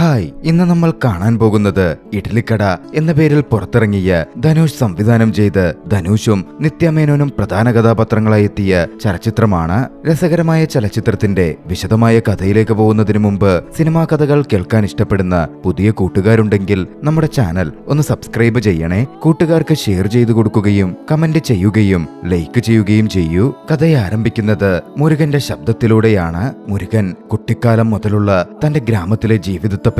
Hi, ഇന്ന് നമ്മൾ കാണാൻ പോകുന്നത് ഇഡ്ലിക്കട എന്ന പേരിൽ പുറത്തിറങ്ങിയ ധനുഷ് സംവിധാനം ചെയ്ത് ധനുഷും നിത്യമേനോനും പ്രധാന കഥാപാത്രങ്ങളായി എത്തിയ ചലച്ചിത്രമാണ്. രസകരമായ ചലച്ചിത്രത്തിന്റെ വിശദമായ കഥയിലേക്ക് പോകുന്നതിന് മുമ്പ് സിനിമാ കഥകൾ കേൾക്കാൻ ഇഷ്ടപ്പെടുന്ന പുതിയ കൂട്ടുകാരുണ്ടെങ്കിൽ നമ്മുടെ ചാനൽ ഒന്ന് സബ്സ്ക്രൈബ് ചെയ്യണേ. കൂട്ടുകാർക്ക് ഷെയർ ചെയ്തു കൊടുക്കുകയും കമന്റ് ചെയ്യുകയും ലൈക്ക് ചെയ്യുകയും ചെയ്യൂ. കഥയെ ആരംഭിക്കുന്നത് മുരുകന്റെ ശബ്ദത്തിലൂടെയാണ്. മുരുകൻ കുട്ടിക്കാലം മുതലുള്ള തന്റെ ഗ്രാമത്തിലെ ജീവിതത്തെപ്പറ്റിയും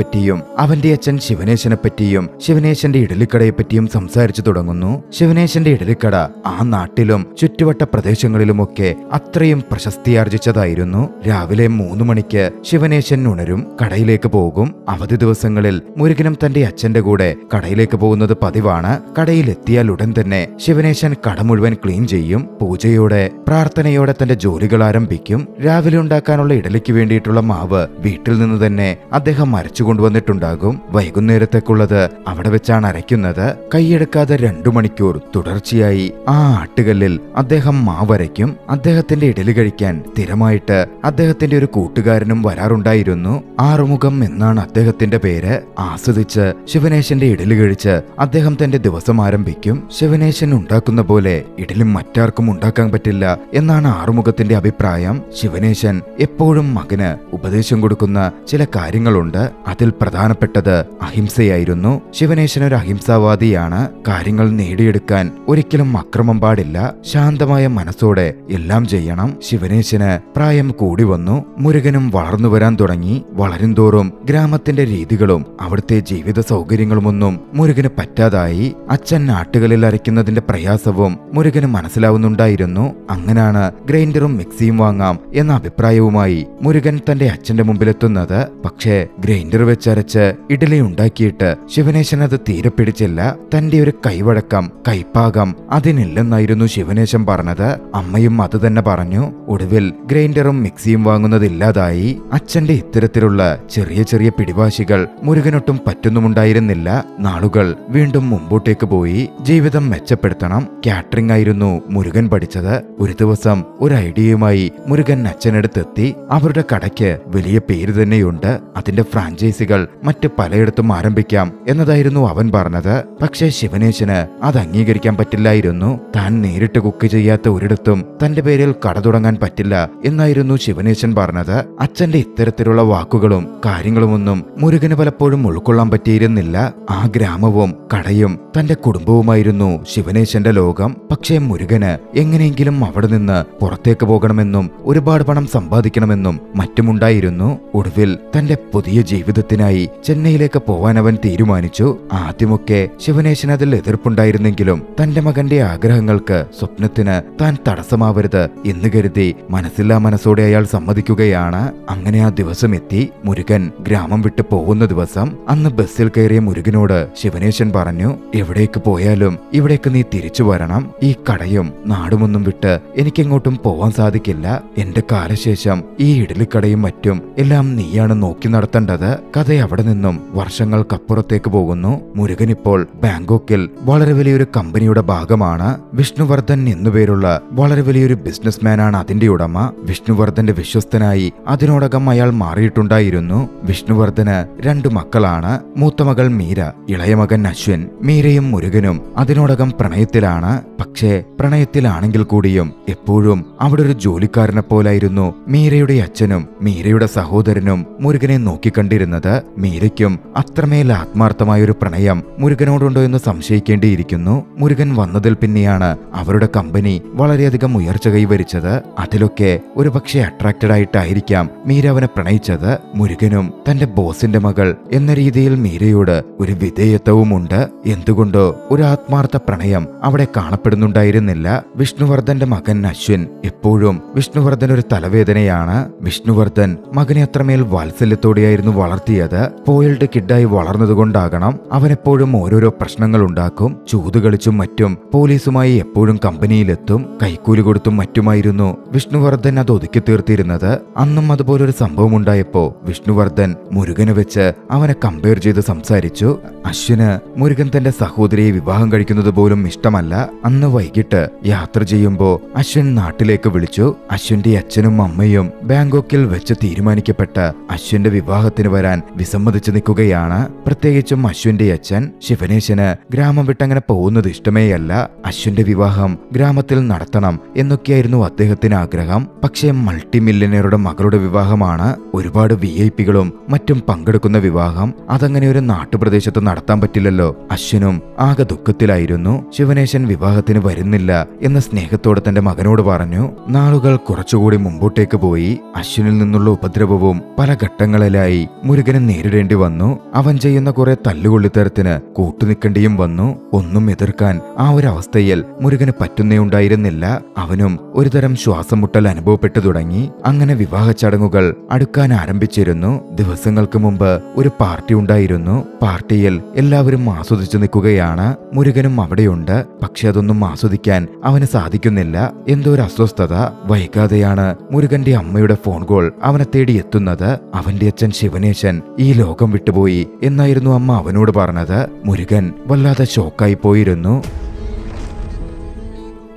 അവന്റെ അച്ഛൻ ശിവനേശനെ പറ്റിയും ശിവനേശന്റെ ഇഡലിക്കടയെപ്പറ്റിയും സംസാരിച്ചു തുടങ്ങുന്നു. ശിവനേശന്റെ ഇഡലിക്കട ആ നാട്ടിലും ചുറ്റുവട്ട പ്രദേശങ്ങളിലുമൊക്കെ അത്രയും പ്രശസ്തിയാർജിച്ചതായിരുന്നു. രാവിലെ 3 മണിക്ക് ശിവനേശൻ ഉണരും, കടയിലേക്ക് പോകും. അവധി ദിവസങ്ങളിൽ മുരുകനും തന്റെ അച്ഛന്റെ കൂടെ കടയിലേക്ക് പോകുന്നത് പതിവാണ്. കടയിലെത്തിയാൽ ഉടൻ തന്നെ ശിവനേശൻ കട മുഴുവൻ ക്ലീൻ ചെയ്യും. പൂജയോടെ പ്രാർത്ഥനയോടെ തന്റെ ജോലികൾ ആരംഭിക്കും. രാവിലെ ഉണ്ടാക്കാനുള്ള ഇഡലിക്ക് വേണ്ടിയിട്ടുള്ള മാവ് വീട്ടിൽ നിന്ന് തന്നെ അദ്ദേഹം അരച്ചു കൊണ്ടുവന്നിട്ടുണ്ടാകും. വൈകുന്നേരത്തേക്കുള്ളത് അവിടെ വെച്ചാണ് അരയ്ക്കുന്നത്. കൈയെടുക്കാതെ 2 മണിക്കൂർ തുടർച്ചയായി ആ ആട്ടുകല്ലിൽ അദ്ദേഹം മാവരയ്ക്കും. അദ്ദേഹത്തിന്റെ ഇഡലി കഴിക്കാൻ സ്ഥിരമായിട്ട് അദ്ദേഹത്തിന്റെ ഒരു കൂട്ടുകാരനും വരാറുണ്ടായിരുന്നു. ആറുമുഖം എന്നാണ് അദ്ദേഹത്തിന്റെ പേര്. ആസ്വദിച്ച് ശിവനേശന്റെ ഇഡലി കഴിച്ച് അദ്ദേഹം തന്റെ ദിവസം ആരംഭിക്കും. ശിവനേശൻ ഉണ്ടാക്കുന്ന പോലെ ഇഡലി മറ്റാർക്കും ഉണ്ടാക്കാൻ പറ്റില്ല എന്നാണ് ആറുമുഖത്തിന്റെ അഭിപ്രായം. ശിവനേശൻ എപ്പോഴും മകന് ഉപദേശം കൊടുക്കുന്ന ചില കാര്യങ്ങളുണ്ട്. അതിൽ പ്രധാനപ്പെട്ടത് അഹിംസയായിരുന്നു. ശിവനേശൻ ഒരു അഹിംസാവാദിയാണ്. കാര്യങ്ങൾ നേടിയെടുക്കാൻ ഒരിക്കലും അക്രമം പാടില്ല. ശാന്തമായ മനസ്സോടെ എല്ലാം ചെയ്യണം. ശിവനേശന് പ്രായം കൂടി വന്നു. മുരുകനും വളർന്നു വരാൻ തുടങ്ങി. വളരുംതോറും ഗ്രാമത്തിന്റെ രീതികളും അവിടുത്തെ ജീവിത സൗകര്യങ്ങളുമൊന്നും മുരുകന് പറ്റാതായി. അച്ഛൻ നാട്ടുകളിൽ അരയ്ക്കുന്നതിന്റെ പ്രയാസവും മുരുകന് മനസ്സിലാവുന്നുണ്ടായിരുന്നു. അങ്ങനാണ് ഗ്രൈൻഡറും മിക്സിയും വാങ്ങാം എന്ന അഭിപ്രായവുമായി മുരുകൻ തന്റെ അച്ഛന്റെ മുമ്പിലെത്തുന്നത്. പക്ഷേ ഗ്രൈൻഡർ വെച്ചരച്ച് ഇഡലി ഉണ്ടാക്കിയിട്ട് ശിവനേശൻ അത് തീരെ പിടിച്ചില്ല. തന്റെ ഒരു കൈവഴക്കം കൈപ്പാകം അതിനില്ലെന്നായിരുന്നു ശിവനേശൻ പറഞ്ഞത്. അമ്മയും അത് തന്നെ പറഞ്ഞു. ഒടുവിൽ ഗ്രൈൻഡറും മിക്സിയും വാങ്ങുന്നതില്ലാതായി. അച്ഛന്റെ ഇത്തരത്തിലുള്ള ചെറിയ ചെറിയ പിടിവാശികൾ മുരുകനൊട്ടും പറ്റുന്നുമുണ്ടായിരുന്നില്ല. നാളുകൾ വീണ്ടും മുമ്പോട്ടേക്ക് പോയി. ജീവിതം മെച്ചപ്പെടുത്തണം. കാറ്ററിംഗ് ആയിരുന്നു മുരുകൻ പഠിച്ചത്. ഒരു ദിവസം ഒരു ഐഡിയയുമായി മുരുകൻ അച്ഛനടുത്തെത്തി. അവരുടെ കടയ്ക്ക് വലിയ പേര് തന്നെയുണ്ട്. അതിന്റെ ഫ്രാഞ്ചൈസികൾ മറ്റ് പലയിടത്തും ആരംഭിക്കാം എന്നതായിരുന്നു അവൻ പറഞ്ഞത്. പക്ഷേ ശിവനേശന് അത് അംഗീകരിക്കാൻ പറ്റില്ലായിരുന്നു. താൻ നേരിട്ട് കുക്ക് ചെയ്യാത്ത ഒരിടത്തും തന്റെ പേരിൽ കട തുടങ്ങാൻ പറ്റില്ല എന്നായിരുന്നു ശിവനേശൻ പറഞ്ഞത്. അച്ഛന്റെ ഇത്തരത്തിലുള്ള വാക്കുകളും കാര്യങ്ങളുമൊന്നും മുരുകന് പലപ്പോഴും ഉൾക്കൊള്ളാൻ പറ്റിയിരുന്നില്ല. ആ ഗ്രാമവും കടയും തന്റെ കുടുംബവുമായിരുന്നു ശിവനേശന്റെ ലോകം. പക്ഷേ മുരുകന് എങ്ങനെയെങ്കിലും അവിടെ നിന്ന് പുറത്തേക്ക് പോകണമെന്നും ഒരുപാട് പണം സമ്പാദിക്കണമെന്നും മറ്റുമുണ്ടായിരുന്നു. ഒടുവിൽ തന്റെ പുതിയ ജീവിതത്തിനായി ചെന്നൈയിലേക്ക് പോവാൻ അവൻ തീരുമാനിച്ചു. ആദ്യമൊക്കെ ശിവനേശൻ അതിൽ എതിർപ്പുണ്ടായിരുന്നെങ്കിലും തന്റെ മകന്റെ ആഗ്രഹങ്ങൾക്ക് സ്വപ്നത്തിന് താൻ തടസ്സമാവരുത് എന്ന് കരുതി മനസ്സില്ലാ മനസ്സോടെ അയാൾ സമ്മതിക്കുകയാണ്. അങ്ങനെ ആ ദിവസം എത്തി. മുരുകൻ ഗ്രാമം വിട്ട് പോകുന്ന ദിവസം. അന്ന് ബസ്സിൽ കയറിയ മുരുകനോട് ശിവനേശൻ പറഞ്ഞു, എവിടേക്ക് പോയാലും ഇവിടേക്ക് നീ തിരിച്ചു വരണം. ഈ കടയും നാടുമൊന്നും വിട്ട് എനിക്കെങ്ങോട്ടും പോവാൻ സാധിക്കില്ല. എന്റെ കാലശേഷം ഈ ഇഡലിക്കടയും മറ്റും എല്ലാം നീയാണ് നോക്കി നടത്തേണ്ടത്. കഥ അവിടെ നിന്നും വർഷങ്ങൾക്കപ്പുറത്തേക്ക് പോകുന്നു. മുരുകൻ ഇപ്പോൾ ബാങ്കോക്കിൽ വളരെ വലിയൊരു കമ്പനിയുടെ ഭാഗമാണ്. വിഷ്ണുവർദ്ധൻ എന്നുപേരുള്ള വളരെ വലിയൊരു ബിസിനസ്മാനാണ് അതിന്റെ ഉടമ. വിഷ്ണുവർദ്ധന്റെ വിശ്വസ്തനായി അതിനോടകം അയാൾ മാറിയിട്ടുണ്ടായിരുന്നു. വിഷ്ണുവർദ്ധന് 2 മക്കളാണ്. മൂത്ത മകൾ മീര, ഇളയ മകൻ അശ്വിൻ. മീരയും മുരുകനും അതിനോടകം പ്രണയത്തിലാണ്. പക്ഷേ പ്രണയത്തിലാണെങ്കിൽ കൂടിയും എപ്പോഴും അവിടെ ഒരു ജോലിക്കാരനെ പോലായിരുന്നു മീരയുടെ അച്ഛനും മീരയുടെ സഹോദരനും മുരുകനെ നോക്കിക്കണ്ടിരുന്നത്. മീരയ്ക്കും അത്രമേൽ ആത്മാർത്ഥമായൊരു പ്രണയം മുരുകനോടുണ്ടോ എന്ന് സംശയിക്കേണ്ടിയിരിക്കുന്നു. മുരുകൻ വന്നതിൽ പിന്നെയാണ് അവരുടെ കമ്പനി വളരെയധികം ഉയർച്ച കൈവരിച്ചത്. അതിലൊക്കെ ഒരുപക്ഷെ അട്രാക്റ്റഡ് ആയിട്ടായിരിക്കാം മീര അവനെ പ്രണയിച്ചത്. മുരുകനും തന്റെ ബോസിന്റെ മകൾ എന്ന രീതിയിൽ മീരയോട് ഒരു വിധേയത്വവുമുണ്ട്. എന്തുകൊണ്ടോ ഒരു ആത്മാർത്ഥ പ്രണയം അവിടെ കാണപ്പെടുന്നുണ്ടായിരുന്നില്ല. വിഷ്ണുവർദ്ധന്റെ മകൻ അശ്വിൻ എപ്പോഴും വിഷ്ണുവർദ്ധൻ ഒരു തലവേദനയാണ്. വിഷ്ണുവർദ്ധൻ മകനെ അത്രമേൽ വാത്സല്യത്തോടെയായിരുന്നു വളർത്തിയത്. പോയിൽഡ് കിഡായി വളർന്നതുകൊണ്ടാകണം അവനെപ്പോഴും ഓരോരോ പ്രശ്നങ്ങൾ ഉണ്ടാക്കും. ചൂതുകളിച്ചും മറ്റും പോലീസുമായി എപ്പോഴും കമ്പനിയിലെത്തും. കൈക്കൂലി കൊടുത്തും മറ്റുമായിരുന്നു വിഷ്ണുവർദ്ധൻ അത് ഒതുക്കി തീർത്തിരുന്നത്. അന്നും അതുപോലൊരു സംഭവം ഉണ്ടായപ്പോ വിഷ്ണുവർദ്ധൻ മുരുകനെ വെച്ച് അവനെ കമ്പയർ ചെയ്ത് സംസാരിച്ചു. അശ്വിന് മുരുകൻ തന്റെ സഹോദരിയെ വിവാഹം കഴിക്കുന്നത് പോലും ഇഷ്ടമല്ല. അന്ന് വൈകിട്ട് യാത്ര ചെയ്യുമ്പോ അശ്വിൻ നാട്ടിലേക്ക് വിളിച്ചു. അശ്വിന്റെ അച്ഛനും അമ്മയും ബാങ്കോക്കിൽ വെച്ച് തീരുമാനിക്കപ്പെട്ട അശ്വിന്റെ വിവാഹത്തിന് വരാൻ വരാൻ വിസമ്മതിച്ചു നിൽക്കുകയാണ്. പ്രത്യേകിച്ചും അശ്വിന്റെ അച്ഛൻ ശിവനേശന് ഗ്രാമം വിട്ടങ്ങനെ പോകുന്നത് ഇഷ്ടമേയല്ല. അശ്വിന്റെ വിവാഹം ഗ്രാമത്തിൽ നടത്തണം എന്നൊക്കെയായിരുന്നു അദ്ദേഹത്തിന് ആഗ്രഹം. പക്ഷേ മൾട്ടി മില്യനറുടെ മകളുടെ വിവാഹമാണ്, ഒരുപാട് VIP-കളും മറ്റും പങ്കെടുക്കുന്ന വിവാഹം. അതങ്ങനെ ഒരു നാട്ടുപ്രദേശത്ത് നടത്താൻ പറ്റില്ലല്ലോ. അശ്വിനും ആകെ ദുഃഖത്തിലായിരുന്നു. ശിവനേശൻ വിവാഹത്തിന് വരുന്നില്ല എന്ന് സ്നേഹത്തോടെ തന്റെ മകനോട് പറഞ്ഞു. നാളുകൾ കുറച്ചുകൂടി മുമ്പോട്ടേക്ക് പോയി. അശ്വിനിൽ നിന്നുള്ള ഉപദ്രവവും പല ഘട്ടങ്ങളിലായി മുരുകന് നേരിടേണ്ടി വന്നു. അവൻ ചെയ്യുന്ന കുറെ തല്ലുകൊള്ളിത്തരത്തിന് കൂട്ടുനിൽക്കേണ്ടിയും വന്നു. ഒന്നും എതിർക്കാൻ ആ ഒരു അവസ്ഥയിൽ മുരുകന് പറ്റുന്നേ ഉണ്ടായിരുന്നില്ല. അവനും ഒരുതരം ശ്വാസം മുട്ടൽ അനുഭവപ്പെട്ടു തുടങ്ങി. അങ്ങനെ വിവാഹ ചടങ്ങുകൾ അടുക്കാൻ ആരംഭിച്ചിരുന്നു. ദിവസങ്ങൾക്ക് മുമ്പ് ഒരു പാർട്ടി ഉണ്ടായിരുന്നു. പാർട്ടിയിൽ എല്ലാവരും ആസ്വദിച്ചു നിൽക്കുകയാണ്. മുരുകനും അവിടെയുണ്ട്. പക്ഷെ അതൊന്നും ആസ്വദിക്കാൻ അവന് സാധിക്കുന്നില്ല. എന്തോ ഒരു അസ്വസ്ഥത. വൈകാതെയാണ് മുരുകന്റെ അമ്മയുടെ ഫോൺ കോൾ അവനെ തേടി എത്തുന്നത്. അവന്റെ അച്ഛൻ ശിവനേശൻ ഈ ലോകം വിട്ടുപോയി എന്നായിരുന്നു അമ്മ അവനോട് പറഞ്ഞത്. മുരുകൻ വല്ലാതെ ഷോക്കായി പോയിരുന്നു.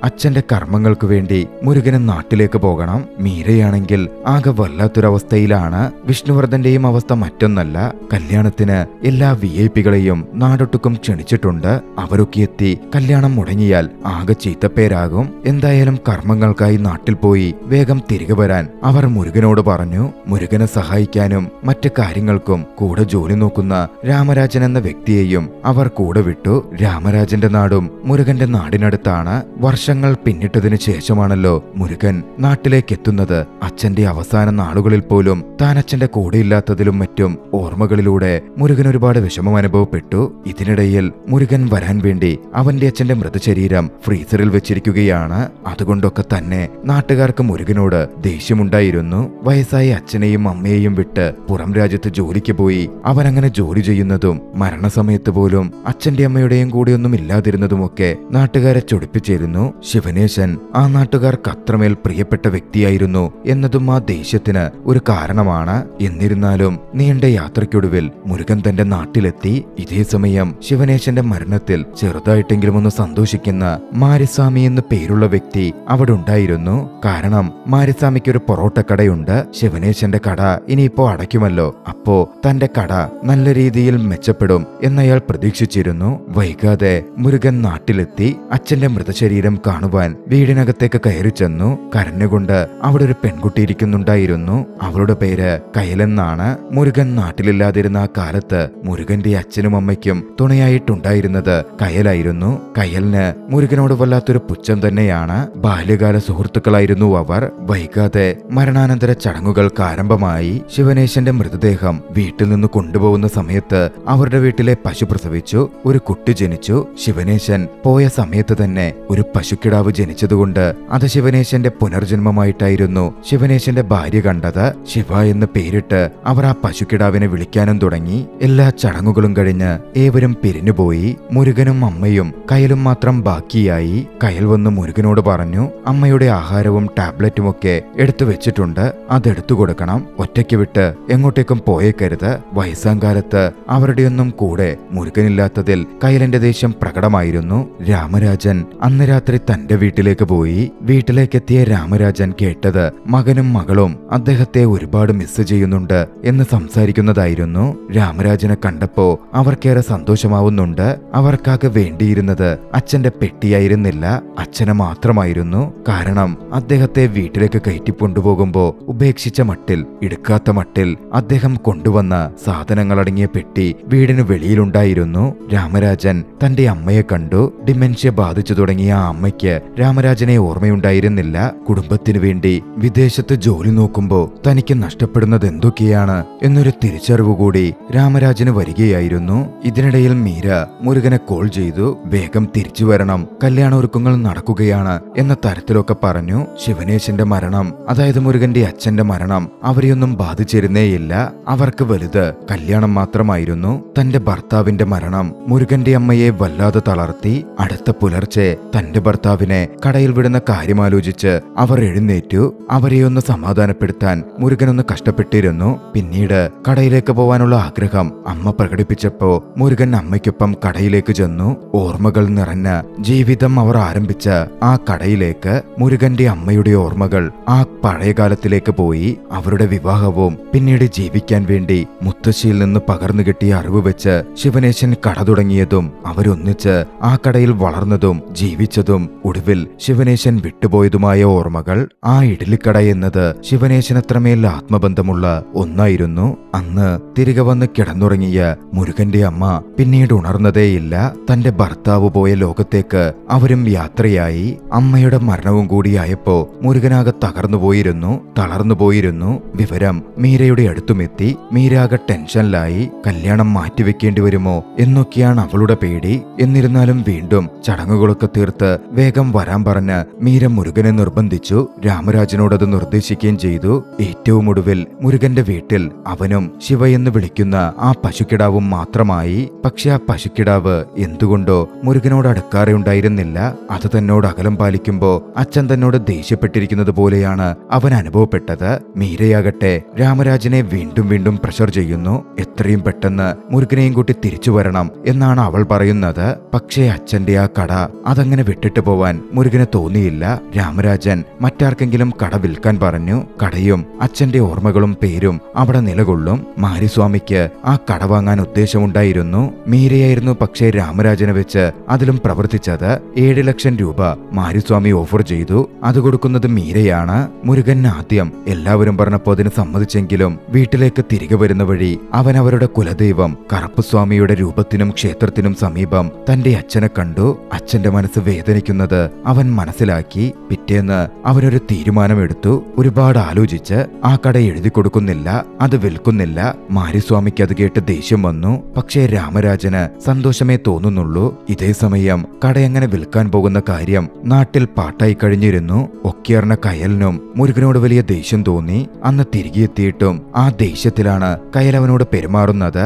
അച്ഛന്റെ കർമ്മങ്ങൾക്ക് വേണ്ടി മുരുകന് നാട്ടിലേക്ക് പോകണം. മീരയാണെങ്കിൽ ആകെ വല്ലാത്തൊരവസ്ഥയിലാണ്. വിഷ്ണുവർദ്ധന്റെയും അവസ്ഥ മറ്റൊന്നല്ല. കല്യാണത്തിന് എല്ലാ VIP-കളെയും നാടൊട്ടുക്കും ക്ഷണിച്ചിട്ടുണ്ട്. അവരൊക്കെ എത്തി കല്യാണം മുടങ്ങിയാൽ ആകെ ചീത്തപ്പേരാകും. എന്തായാലും കർമ്മങ്ങൾക്കായി നാട്ടിൽ പോയി വേഗം തിരികെ വരാൻ അവർ മുരുകനോട് പറഞ്ഞു. മുരുകനെ സഹായിക്കാനും മറ്റ് കാര്യങ്ങൾക്കും കൂടെ ജോലി നോക്കുന്ന രാമരാജൻ എന്ന വ്യക്തിയെയും അവർ കൂടെ വിട്ടു. രാമരാജന്റെ നാടും മുരുകന്റെ നാടിനടുത്താണ്. വർഷങ്ങൾ പിന്നിട്ടതിനു ശേഷമാണല്ലോ മുരുകൻ നാട്ടിലേക്ക് എത്തുന്നത്. അച്ഛന്റെ അവസാന നാളുകളിൽ പോലും താൻ അച്ഛന്റെ കൂടെയില്ലാത്തതിലും മറ്റും ഓർമ്മകളിലൂടെ മുരുകൻ ഒരുപാട് വിഷമം അനുഭവപ്പെട്ടു. ഇതിനിടയിൽ മുരുകൻ വരാൻ വേണ്ടി അവന്റെ അച്ഛന്റെ മൃതശരീരം ഫ്രീസറിൽ വെച്ചിരിക്കുകയാണ്. അതുകൊണ്ടൊക്കെ തന്നെ നാട്ടുകാർക്ക് മുരുകനോട് ദേഷ്യമുണ്ടായിരുന്നു. വയസ്സായ അച്ഛനെയും അമ്മയെയും വിട്ട് പുറം രാജ്യത്ത് ജോലിക്ക് പോയി അവനങ്ങനെ ജോലി ചെയ്യുന്നതും മരണസമയത്ത് പോലും അച്ഛന്റെ അമ്മയുടെയും കൂടെയൊന്നും ഇല്ലാതിരുന്നതുമൊക്കെ നാട്ടുകാരെ ചൊടിപ്പിച്ചിരുന്നു. ശിവനേശൻ ആ നാട്ടുകാർക്ക് അത്രമേൽ പ്രിയപ്പെട്ട വ്യക്തിയായിരുന്നു എന്നതും ആ ദേഷ്യത്തിന് ഒരു കാരണമാണ്. എന്നിരുന്നാലും നീണ്ട യാത്രയ്ക്കൊടുവിൽ മുരുകൻ തന്റെ നാട്ടിലെത്തി. ഇതേ സമയം ശിവനേശന്റെ മരണത്തിൽ ചെറുതായിട്ടെങ്കിലും ഒന്ന് സന്തോഷിക്കുന്ന മാരിസ്വാമി എന്ന് പേരുള്ള വ്യക്തി അവിടെ ഉണ്ടായിരുന്നു. കാരണം മാരിസ്വാമിക്ക് ഒരു പൊറോട്ട കടയുണ്ട്. ശിവനേശന്റെ കട ഇനിയിപ്പോ അടയ്ക്കുമല്ലോ. അപ്പോ തന്റെ കട നല്ല രീതിയിൽ മെച്ചപ്പെടും എന്നയാൾ പ്രതീക്ഷിച്ചിരുന്നു. വൈകാതെ മുരുകൻ നാട്ടിലെത്തി. അച്ഛന്റെ മൃതശരീരം കാണുവാൻ വീടിനകത്തേക്ക് കയറി ചെന്നു. കരഞ്ഞുകൊണ്ട് അവിടെ ഒരു പെൺകുട്ടി ഇരിക്കുന്നുണ്ടായിരുന്നു. അവളുടെ പേര് കയലെന്നാണ്. മുരുകൻ നാട്ടിലില്ലാതിരുന്ന ആ കാലത്ത് മുരുകന്റെ അച്ഛനും അമ്മയ്ക്കും തുണയായിട്ടുണ്ടായിരുന്നത് കയലായിരുന്നു. കയലിന് മുരുകനോട് വല്ലാത്തൊരു പുച്ഛം തന്നെയാണ്. ബാല്യകാല സുഹൃത്തുക്കളായിരുന്നു അവർ. വൈകാതെ മരണാനന്തര ചടങ്ങുകൾക്ക് ആരംഭമായി. ശിവനേശന്റെ മൃതദേഹം വീട്ടിൽ നിന്ന് കൊണ്ടുപോകുന്ന സമയത്ത് അവരുടെ വീട്ടിലെ പശു പ്രസവിച്ചു. ഒരു കുട്ടി ജനിച്ചു. ശിവനേശൻ പോയ സമയത്ത് തന്നെ ഒരു പശുക്കിടാവ് ജനിച്ചതുകൊണ്ട് അത് ശിവനേശന്റെ പുനർജന്മമായിട്ടായിരുന്നു ശിവനേശന്റെ ഭാര്യ കണ്ടത്. ശിവ എന്ന് പേരിട്ട് അവർ ആ പശുക്കിടാവിനെ വിളിക്കാനും തുടങ്ങി. എല്ലാ ചടങ്ങുകളും കഴിഞ്ഞ് ഏവരും പിരിഞ്ഞുപോയി. മുരുകനും അമ്മയും കയലും മാത്രം ബാക്കിയായി. കയൽ വന്ന് മുരുകനോട് പറഞ്ഞു, അമ്മയുടെ ആഹാരവും ടാബ്ലറ്റും ഒക്കെ എടുത്തു വെച്ചിട്ടുണ്ട്, അതെടുത്തു കൊടുക്കണം. ഒറ്റയ്ക്ക് വിട്ട് എങ്ങോട്ടേക്കും പോയേക്കരുത്. വയസ്സാങ്കാലത്ത് അവരുടെയൊന്നും കൂടെ മുരുകനില്ലാത്തതിൽ കയലിന്റെ ദേഷ്യം പ്രകടമായിരുന്നു. രാമരാജൻ അന്ന് രാത്രി തന്റെ വീട്ടിലേക്ക് പോയി. വീട്ടിലേക്കെത്തിയ രാമരാജൻ കേട്ടത് മകനും മകളും അദ്ദേഹത്തെ ഒരുപാട് മിസ് ചെയ്യുന്നുണ്ട് എന്ന് സംസാരിക്കുന്നതായിരുന്നു. രാമരാജനെ കണ്ടപ്പോ അവർക്കേറെ സന്തോഷമാവുന്നുണ്ട്. അവർക്കാകെ വേണ്ടിയിരുന്നത് അച്ഛന്റെ പെട്ടിയായിരുന്നില്ല, അച്ഛനെ മാത്രമായിരുന്നു. കാരണം അദ്ദേഹത്തെ വീട്ടിലേക്ക് കയറ്റിക്കൊണ്ടുപോകുമ്പോ ഉപേക്ഷിച്ച മട്ടിൽ, എടുക്കാത്ത മട്ടിൽ അദ്ദേഹം കൊണ്ടുവന്ന സാധനങ്ങളടങ്ങിയ പെട്ടി വീടിന് വെളിയിലുണ്ടായിരുന്നു. രാമരാജൻ തന്റെ അമ്മയെ കണ്ടു. ഡിമെൻഷ്യ ബാധിച്ചു തുടങ്ങിയ ആ അമ്മയ്ക്ക് രാമരാജനെ ഓർമ്മയുണ്ടായിരുന്നില്ല. കുടുംബത്തിനു വേണ്ടി വിദേശത്ത് ജോലി നോക്കുമ്പോ തനിക്ക് നഷ്ടപ്പെടുന്നത് എന്തൊക്കെയാണ് എന്നൊരു തിരിച്ചറിവുകൂടി രാമരാജന് വരികയായിരുന്നു. ഇതിനിടയിൽ മീര മുരുകനെ കോൾ ചെയ്തു. വേഗം തിരിച്ചു വരണം, കല്യാണ ഒരുക്കങ്ങൾ നടക്കുകയാണ് എന്ന തരത്തിലൊക്കെ പറഞ്ഞു. ശിവനേശന്റെ മരണം, അതായത് മുരുകന്റെ അച്ഛന്റെ മരണം അവരെയൊന്നും ബാധിച്ചിരുന്നേയില്ല. അവർക്ക് വലുത് കല്യാണം മാത്രമായിരുന്നു. തന്റെ ഭർത്താവിന്റെ മരണം മുരുകന്റെ അമ്മയെ വല്ലാതെ തളർത്തി. അടുത്ത പുലർച്ചെ തന്റെ ഭർത്താവ് ഭർത്താവിനെ കടയിൽ വിടുന്ന കാര്യമാലോചിച്ച് അവർ എഴുന്നേറ്റു. അവരെയൊന്ന് സമാധാനപ്പെടുത്താൻ മുരുകനൊന്ന് കഷ്ടപ്പെട്ടിരുന്നു. പിന്നീട് കടയിലേക്ക് പോവാനുള്ള ആഗ്രഹം അമ്മ പ്രകടിപ്പിച്ചപ്പോ മുരുകൻ അമ്മയ്ക്കൊപ്പം കടയിലേക്ക് ചെന്നു. ഓർമ്മകൾ നിറഞ്ഞ ജീവിതം അവർ ആരംഭിച്ച ആ കടയിലേക്ക് മുരുകന്റെ അമ്മയുടെ ഓർമ്മകൾ ആ പഴയകാലത്തിലേക്ക് പോയി. അവരുടെ വിവാഹവും പിന്നീട് ജീവിക്കാൻ വേണ്ടി മുത്തശ്ശിയിൽ നിന്ന് പകർന്നു കിട്ടിയ അറിവ് വെച്ച് ശിവനേശൻ കട തുടങ്ങിയതും അവരൊന്നിച്ച് ആ കടയിൽ വളർന്നതും ജീവിച്ചതും ഒടുവിൽ ശിവനേശൻ വിട്ടുപോയതുമായ ഓർമ്മകൾ. ആ ഇഡ്ഡലിക്കട എന്നത് ശിവനേശനത്രമേൽ ആത്മബന്ധമുള്ള ഒന്നായിരുന്നു. അന്ന് തിരികെ വന്ന് കിടന്നുറങ്ങിയ മുരുകന്റെ അമ്മ പിന്നീട് ഉണർന്നതേയില്ല. തന്റെ ഭർത്താവ് പോയ ലോകത്തേക്ക് അവരും യാത്രയായി. അമ്മയുടെ മരണവും കൂടിയായപ്പോ മുരുകനാകെ തകർന്നുപോയിരുന്നു, തളർന്നുപോയിരുന്നു. വിവരം മീരയുടെ അടുത്തുമെത്തി. മീരാകെ ടെൻഷനിലായി. കല്യാണം മാറ്റിവെക്കേണ്ടി വരുമോ എന്നൊക്കെയാണ് അവളുടെ പേടി. എന്നിരുന്നാലും വീണ്ടും ചടങ്ങുകളൊക്കെ തീർത്ത് വേഗം വരാൻ പറഞ്ഞ് മീര മുരുകനെ നിർബന്ധിച്ചു. രാമരാജനോടത് നിർദ്ദേശിക്കുകയും ചെയ്തു. ഏറ്റവും ഒടുവിൽ മുരുകന്റെ വീട്ടിൽ അവനും ശിവയെന്ന് വിളിക്കുന്ന ആ പശുക്കിടാവും മാത്രമായി. പക്ഷെ ആ പശുക്കിടാവ് എന്തുകൊണ്ടോ മുരുകനോട് അടുക്കാറെ ഉണ്ടായിരുന്നില്ല. അത് തന്നോട് അകലം പാലിക്കുമ്പോ അച്ഛൻ തന്നോട് ദേഷ്യപ്പെട്ടിരിക്കുന്നത് പോലെയാണ് അവൻ അനുഭവപ്പെട്ടത്. മീരയാകട്ടെ രാമരാജനെ വീണ്ടും വീണ്ടും പ്രഷർ ചെയ്യുന്നു. എത്രയും പെട്ടെന്ന് മുരുകനെയും കൂട്ടി തിരിച്ചു വരണം എന്നാണ് അവൾ പറയുന്നത്. പക്ഷേ അച്ഛന്റെ ആ കട അതങ്ങനെ വിട്ടിട്ട് പോവാൻ മുരുകന് തോന്നിയില്ല. രാമരാജൻ മറ്റാർക്കെങ്കിലും കട വിൽക്കാൻ പറഞ്ഞു. കടയും അച്ഛന്റെ ഓർമ്മകളും പേരും അവിടെ നിലകൊള്ളും. മാരിസ്വാമിക്ക് ആ കട വാങ്ങാൻ ഉദ്ദേശമുണ്ടായിരുന്നു. മീരയായിരുന്നു പക്ഷേ രാമരാജനെ വെച്ച് അതിലും പ്രവർത്തിച്ചത്. 7 ലക്ഷം രൂപ മാരിസ്വാമി ഓഫർ ചെയ്തു. അത് കൊടുക്കുന്നത് മീരയാണ്. മുരുകൻ ആദ്യം എല്ലാവരും പറഞ്ഞപ്പോ അതിന് സമ്മതിച്ചെങ്കിലും വീട്ടിലേക്ക് തിരികെ വരുന്ന വഴി അവൻ അവരുടെ കുലദൈവം കറുപ്പുസ്വാമിയുടെ രൂപത്തിനും ക്ഷേത്രത്തിനും സമീപം തന്റെ അച്ഛനെ കണ്ടു. അച്ഛന്റെ മനസ്സ് വേദനിക്കുന്നത് അവൻ മനസ്സിലാക്കി. പിറ്റേന്ന് അവനൊരു തീരുമാനമെടുത്തു. ഒരുപാട് ആലോചിച്ച് ആ കട എഴുതി കൊടുക്കുന്നില്ല, അത് വിൽക്കുന്നില്ല. മാരിസ്വാമിക്ക് അത് കേട്ട് ദേഷ്യം വന്നു. പക്ഷേ രാമരാജന് സന്തോഷമേ തോന്നുന്നുള്ളൂ. ഇതേ സമയം കട എങ്ങനെ വിൽക്കാൻ പോകുന്ന കാര്യം നാട്ടിൽ പാട്ടായി കഴിഞ്ഞിരുന്നു. ഒക്കെയറിഞ്ഞ കയലിനും മുരുകനോട് വലിയ ദേഷ്യം തോന്നി. അന്ന് തിരികെ എത്തിയിട്ടും ആ ദേഷ്യത്തിലാണ് കയൽ അവനോട് പെരുമാറുന്നത്.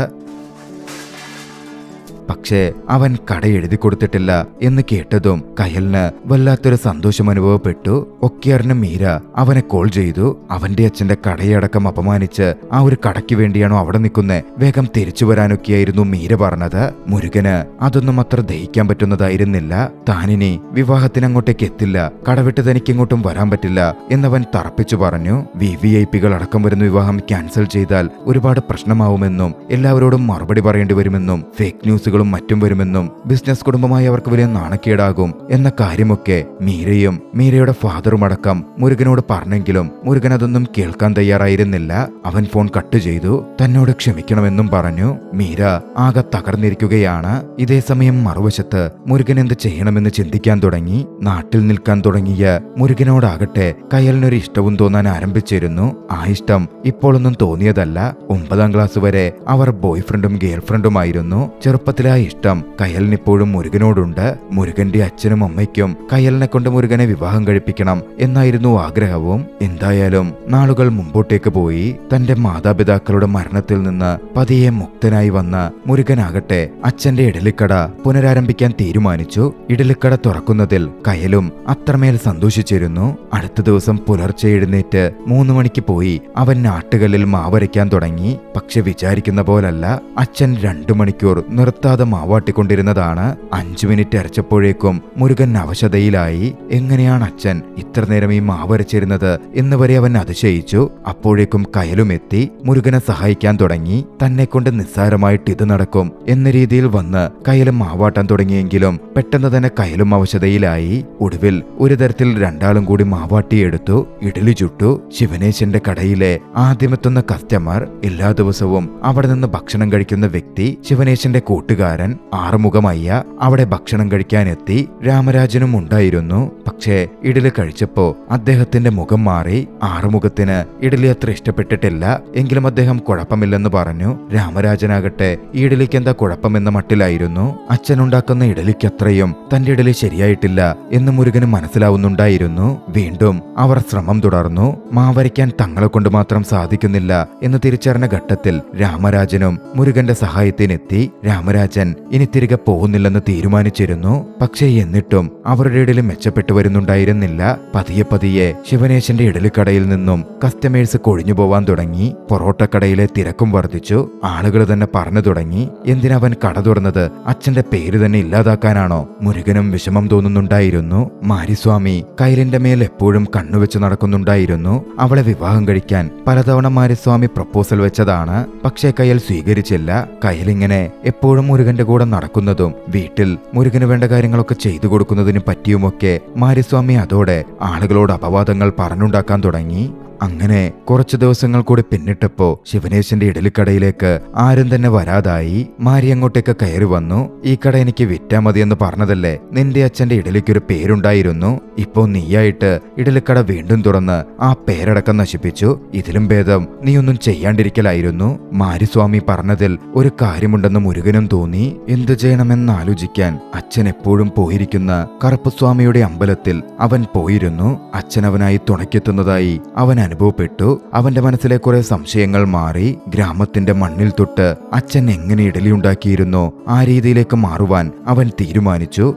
പക്ഷേ അവൻ കട എഴുതി കൊടുത്തിട്ടില്ല എന്ന് കേട്ടതും കയലിന് വല്ലാത്തൊരു സന്തോഷം അനുഭവപ്പെട്ടു. ഒക്കെയറിന് മീര അവനെ കോൾ ചെയ്തു. അവന്റെ അച്ഛന്റെ കടയടക്കം അപമാനിച്ച് ആ ഒരു കടയ്ക്ക് വേണ്ടിയാണോ അവിടെ നിൽക്കുന്നേ, വേഗം തിരിച്ചു വരാനൊക്കെയായിരുന്നു മീര പറഞ്ഞത്. മുരുകന് അതൊന്നും അത്ര ദഹിക്കാൻ പറ്റുന്നതായിരുന്നില്ല. താനിനി വിവാഹത്തിന് അങ്ങോട്ടേക്ക് എത്തില്ല, കടവിട്ട് തനിക്കിങ്ങോട്ടും വരാൻ പറ്റില്ല എന്നവൻ തറപ്പിച്ചു പറഞ്ഞു. VVIPകൾ അടക്കം വരുന്ന വിവാഹം ക്യാൻസൽ ചെയ്താൽ ഒരുപാട് പ്രശ്നമാവുമെന്നും എല്ലാവരോടും മറുപടി പറയേണ്ടി വരുമെന്നും ഫേക്ക് ന്യൂസുകൾ മറ്റും വരുമെന്നും ബിസിനസ് കുടുംബമായി അവർക്ക് വലിയ നാണക്കേടാകും എന്ന കാര്യമൊക്കെ മീരയും മീരയുടെ ഫാദറും അടക്കം മുരുകനോട് പറഞ്ഞെങ്കിലും മുരുകൻ അതൊന്നും കേൾക്കാൻ തയ്യാറായിരുന്നില്ല. അവൻ ഫോൺ കട്ട് ചെയ്തു. തന്നോട് ക്ഷമിക്കണമെന്നും പറഞ്ഞു. മീര ആകെ തകർന്നിരിക്കുകയാണ്. ഇതേ സമയം മറുവശത്ത് മുരുകൻ എന്ത് ചെയ്യണമെന്ന് ചിന്തിക്കാൻ തുടങ്ങി. നാട്ടിൽ നിൽക്കാൻ തുടങ്ങിയ മുരുകനോടാകട്ടെ കയലിനൊരു ഇഷ്ടവും തോന്നാൻ ആരംഭിച്ചിരുന്നു. ആ ഇഷ്ടം ഇപ്പോഴൊന്നും തോന്നിയതല്ല. 9ാം ക്ലാസ് വരെ അവർ ബോയ് ഫ്രണ്ടും ഗേൾ ഫ്രണ്ടുമായിരുന്നു. ചെറുപ്പത്തിൽ ആ ഇഷ്ടം കയലിനിപ്പോഴും മുരുകനോടുണ്ട്. മുരുകന്റെ അച്ഛനും അമ്മയ്ക്കും കയലിനെ കൊണ്ട് മുരുകനെ വിവാഹം കഴിപ്പിക്കണം എന്നായിരുന്നു ആഗ്രഹവും. എന്തായാലും നാളുകൾ മുമ്പോട്ടേക്ക് പോയി. തന്റെ മാതാപിതാക്കളുടെ മരണത്തിൽ നിന്ന് പതിയെ മുക്തനായി വന്ന മുരുകനാകട്ടെ അച്ഛന്റെ ഇഡലിക്കട പുനരാരംഭിക്കാൻ തീരുമാനിച്ചു. ഇഡലിക്കട തുറക്കുന്നതിൽ കയലും അത്രമേൽ സന്തോഷിച്ചിരുന്നു. അടുത്ത ദിവസം പുലർച്ചെ എഴുന്നേറ്റ് 3 മണിക്ക് പോയി അവൻ നാട്ടുകല്ലിൽ മാവരയ്ക്കാൻ തുടങ്ങി. പക്ഷെ വിചാരിക്കുന്ന പോലല്ല. അച്ഛൻ 2 മണിക്കൂർ നിർത്താതെ മാവാട്ടിക്കൊണ്ടിരുന്നതാണ്. 5 മിനിറ്റ് അരച്ചപ്പോഴേക്കും മുരുകൻ അവശതയിലായി. എങ്ങനെയാണ് അച്ഛൻ ഇത്ര നേരം ഈ മാവരച്ചിരുന്നത് എന്ന് വരെ അവൻ അതിശയിച്ചു. അപ്പോഴേക്കും കയലും എത്തി. മുരുകനെ സഹായിക്കാൻ തുടങ്ങി. തന്നെ കൊണ്ട് നിസ്സാരമായിട്ട് ഇത് നടക്കും എന്ന രീതിയിൽ വന്ന് കയലും മാവാട്ടാൻ തുടങ്ങിയെങ്കിലും പെട്ടെന്ന് തന്നെ കയലും അവശതയിലായി. ഒടുവിൽ ഒരു തരത്തിൽ രണ്ടാളും കൂടി മാവാട്ടിയെടുത്തു. ഇഡലി ചുട്ടു. ശിവനേശന്റെ കടയിലെ ആദ്യമെത്തുന്ന കസ്റ്റമർ, എല്ലാ ദിവസവും അവിടെ നിന്ന് ഭക്ഷണം കഴിക്കുന്ന വ്യക്തി, ശിവനേശന്റെ കൂട്ടുകാരൻ ആറുമുഖമയ്യ അവിടെ ഭക്ഷണം കഴിക്കാനെത്തി. രാമരാജനും ഉണ്ടായിരുന്നു. പക്ഷേ ഇഡലി കഴിച്ചപ്പോ അദ്ദേഹത്തിന്റെ മുഖം മാറി. ആറുമുഖത്തിന് ഇഡലി അത്ര ഇഷ്ടപ്പെട്ടിട്ടില്ല. എങ്കിലും അദ്ദേഹം കുഴപ്പമില്ലെന്ന് പറഞ്ഞു. രാമരാജനാകട്ടെ ഈ ഇഡലിക്ക് എന്താ കുഴപ്പമെന്ന മട്ടിലായിരുന്നു. അച്ഛനുണ്ടാക്കുന്ന ഇഡലിക്കത്രയും തന്റെ ഇഡലി ശരിയായിട്ടില്ല എന്ന് മുരുകന് മനസ്സിലാവുന്നുണ്ടായിരുന്നു. വീണ്ടും അവർ ശ്രമം തുടർന്നു. മാവരയ്ക്കാൻ തങ്ങളെ കൊണ്ട് മാത്രം സാധിക്കുന്നില്ല എന്ന് തിരിച്ചറിഞ്ഞ ഘട്ടത്തിൽ രാമരാജനും മുരുകന്റെ സഹായത്തിനെത്തി. രാമരാജൻ അച്ഛൻ ഇനി തിരികെ പോകുന്നില്ലെന്ന് തീരുമാനിച്ചിരുന്നു. പക്ഷേ എന്നിട്ടും അവരുടെ ഇടയിൽ മെച്ചപ്പെട്ടു വരുന്നുണ്ടായിരുന്നില്ല. പതിയെ പതിയെ ശിവനേശന്റെ ഇഡലിക്കടയിൽ നിന്നും കസ്റ്റമേഴ്സ് കൊഴിഞ്ഞു പോവാൻ തുടങ്ങി. പൊറോട്ടക്കടയിലെ തിരക്കും വർദ്ധിച്ചു. ആളുകൾ തന്നെ പറഞ്ഞു തുടങ്ങി, എന്തിനവൻ കട തുറന്നത്? അച്ഛന്റെ പേര് തന്നെ ഇല്ലാതാക്കാനാണോ? മുരുകനും വിഷമം തോന്നുന്നുണ്ടായിരുന്നു. മാരിസ്വാമി കൈലിന്റെ മേൽ എപ്പോഴും കണ്ണുവെച്ച് നടക്കുന്നുണ്ടായിരുന്നു. അവളെ വിവാഹം കഴിക്കാൻ പലതവണ മാരിസ്വാമി പ്രപ്പോസൽ വെച്ചതാണ്. പക്ഷേ കയൽ സ്വീകരിച്ചില്ല. കയലിങ്ങനെ എപ്പോഴും മുരുകന്റെ കൂടെ നടക്കുന്നതും വീട്ടിൽ മുരുകന് വേണ്ട കാര്യങ്ങളൊക്കെ ചെയ്തു കൊടുക്കുന്നതിന് പറ്റിയുമൊക്കെ മാരിസ്വാമി അതോടെ ആളുകളോട് അപവാദങ്ങൾ പറഞ്ഞുണ്ടാക്കാൻ തുടങ്ങി. അങ്ങനെ കുറച്ചു ദിവസങ്ങൾ കൂടി പിന്നിട്ടപ്പോ ശിവനേശന്റെ ഇഡലിക്കടയിലേക്ക് ആരും തന്നെ വരാതായി. മാരി അങ്ങോട്ടേക്ക് കയറി വന്നു. ഈ കട എനിക്ക് വിറ്റാ മതിയെന്ന് പറഞ്ഞതല്ലേ? നിന്റെ അച്ഛന്റെ ഇഡലിക്കൊരു പേരുണ്ടായിരുന്നു. ഇപ്പോ നീയായിട്ട് ഇഡലിക്കട വീണ്ടും തുറന്ന് ആ പേരടക്കം നശിപ്പിച്ചു. ഇതിലും ഭേദം നീ ഒന്നും ചെയ്യാണ്ടിരിക്കലായിരുന്നു. മാരിസ്വാമി പറഞ്ഞതിൽ ഒരു കാര്യമുണ്ടെന്ന് മുരുകനും തോന്നി. എന്തു ചെയ്യണമെന്ന് ആലോചിക്കാൻ അച്ഛൻ എപ്പോഴും പോയിരിക്കുന്ന കറുപ്പസ്വാമിയുടെ അമ്പലത്തിൽ അവൻ പോയിരുന്നു. അച്ഛനവനായി തുണയ്ക്കെത്തുന്നതായി അവൻ അനുഭവപ്പെട്ടു. അവന്റെ മനസ്സിലെ കുറെ സംശയങ്ങൾ മാറി. ഗ്രാമത്തിന്റെ മണ്ണിൽ തൊട്ട് അച്ഛൻ എങ്ങനെ ഇഡലിയുണ്ടാക്കിയിരുന്നോ ആ രീതിയിലേക്ക് മാറുവാൻ അവൻ തീരുമാനിച്ചു.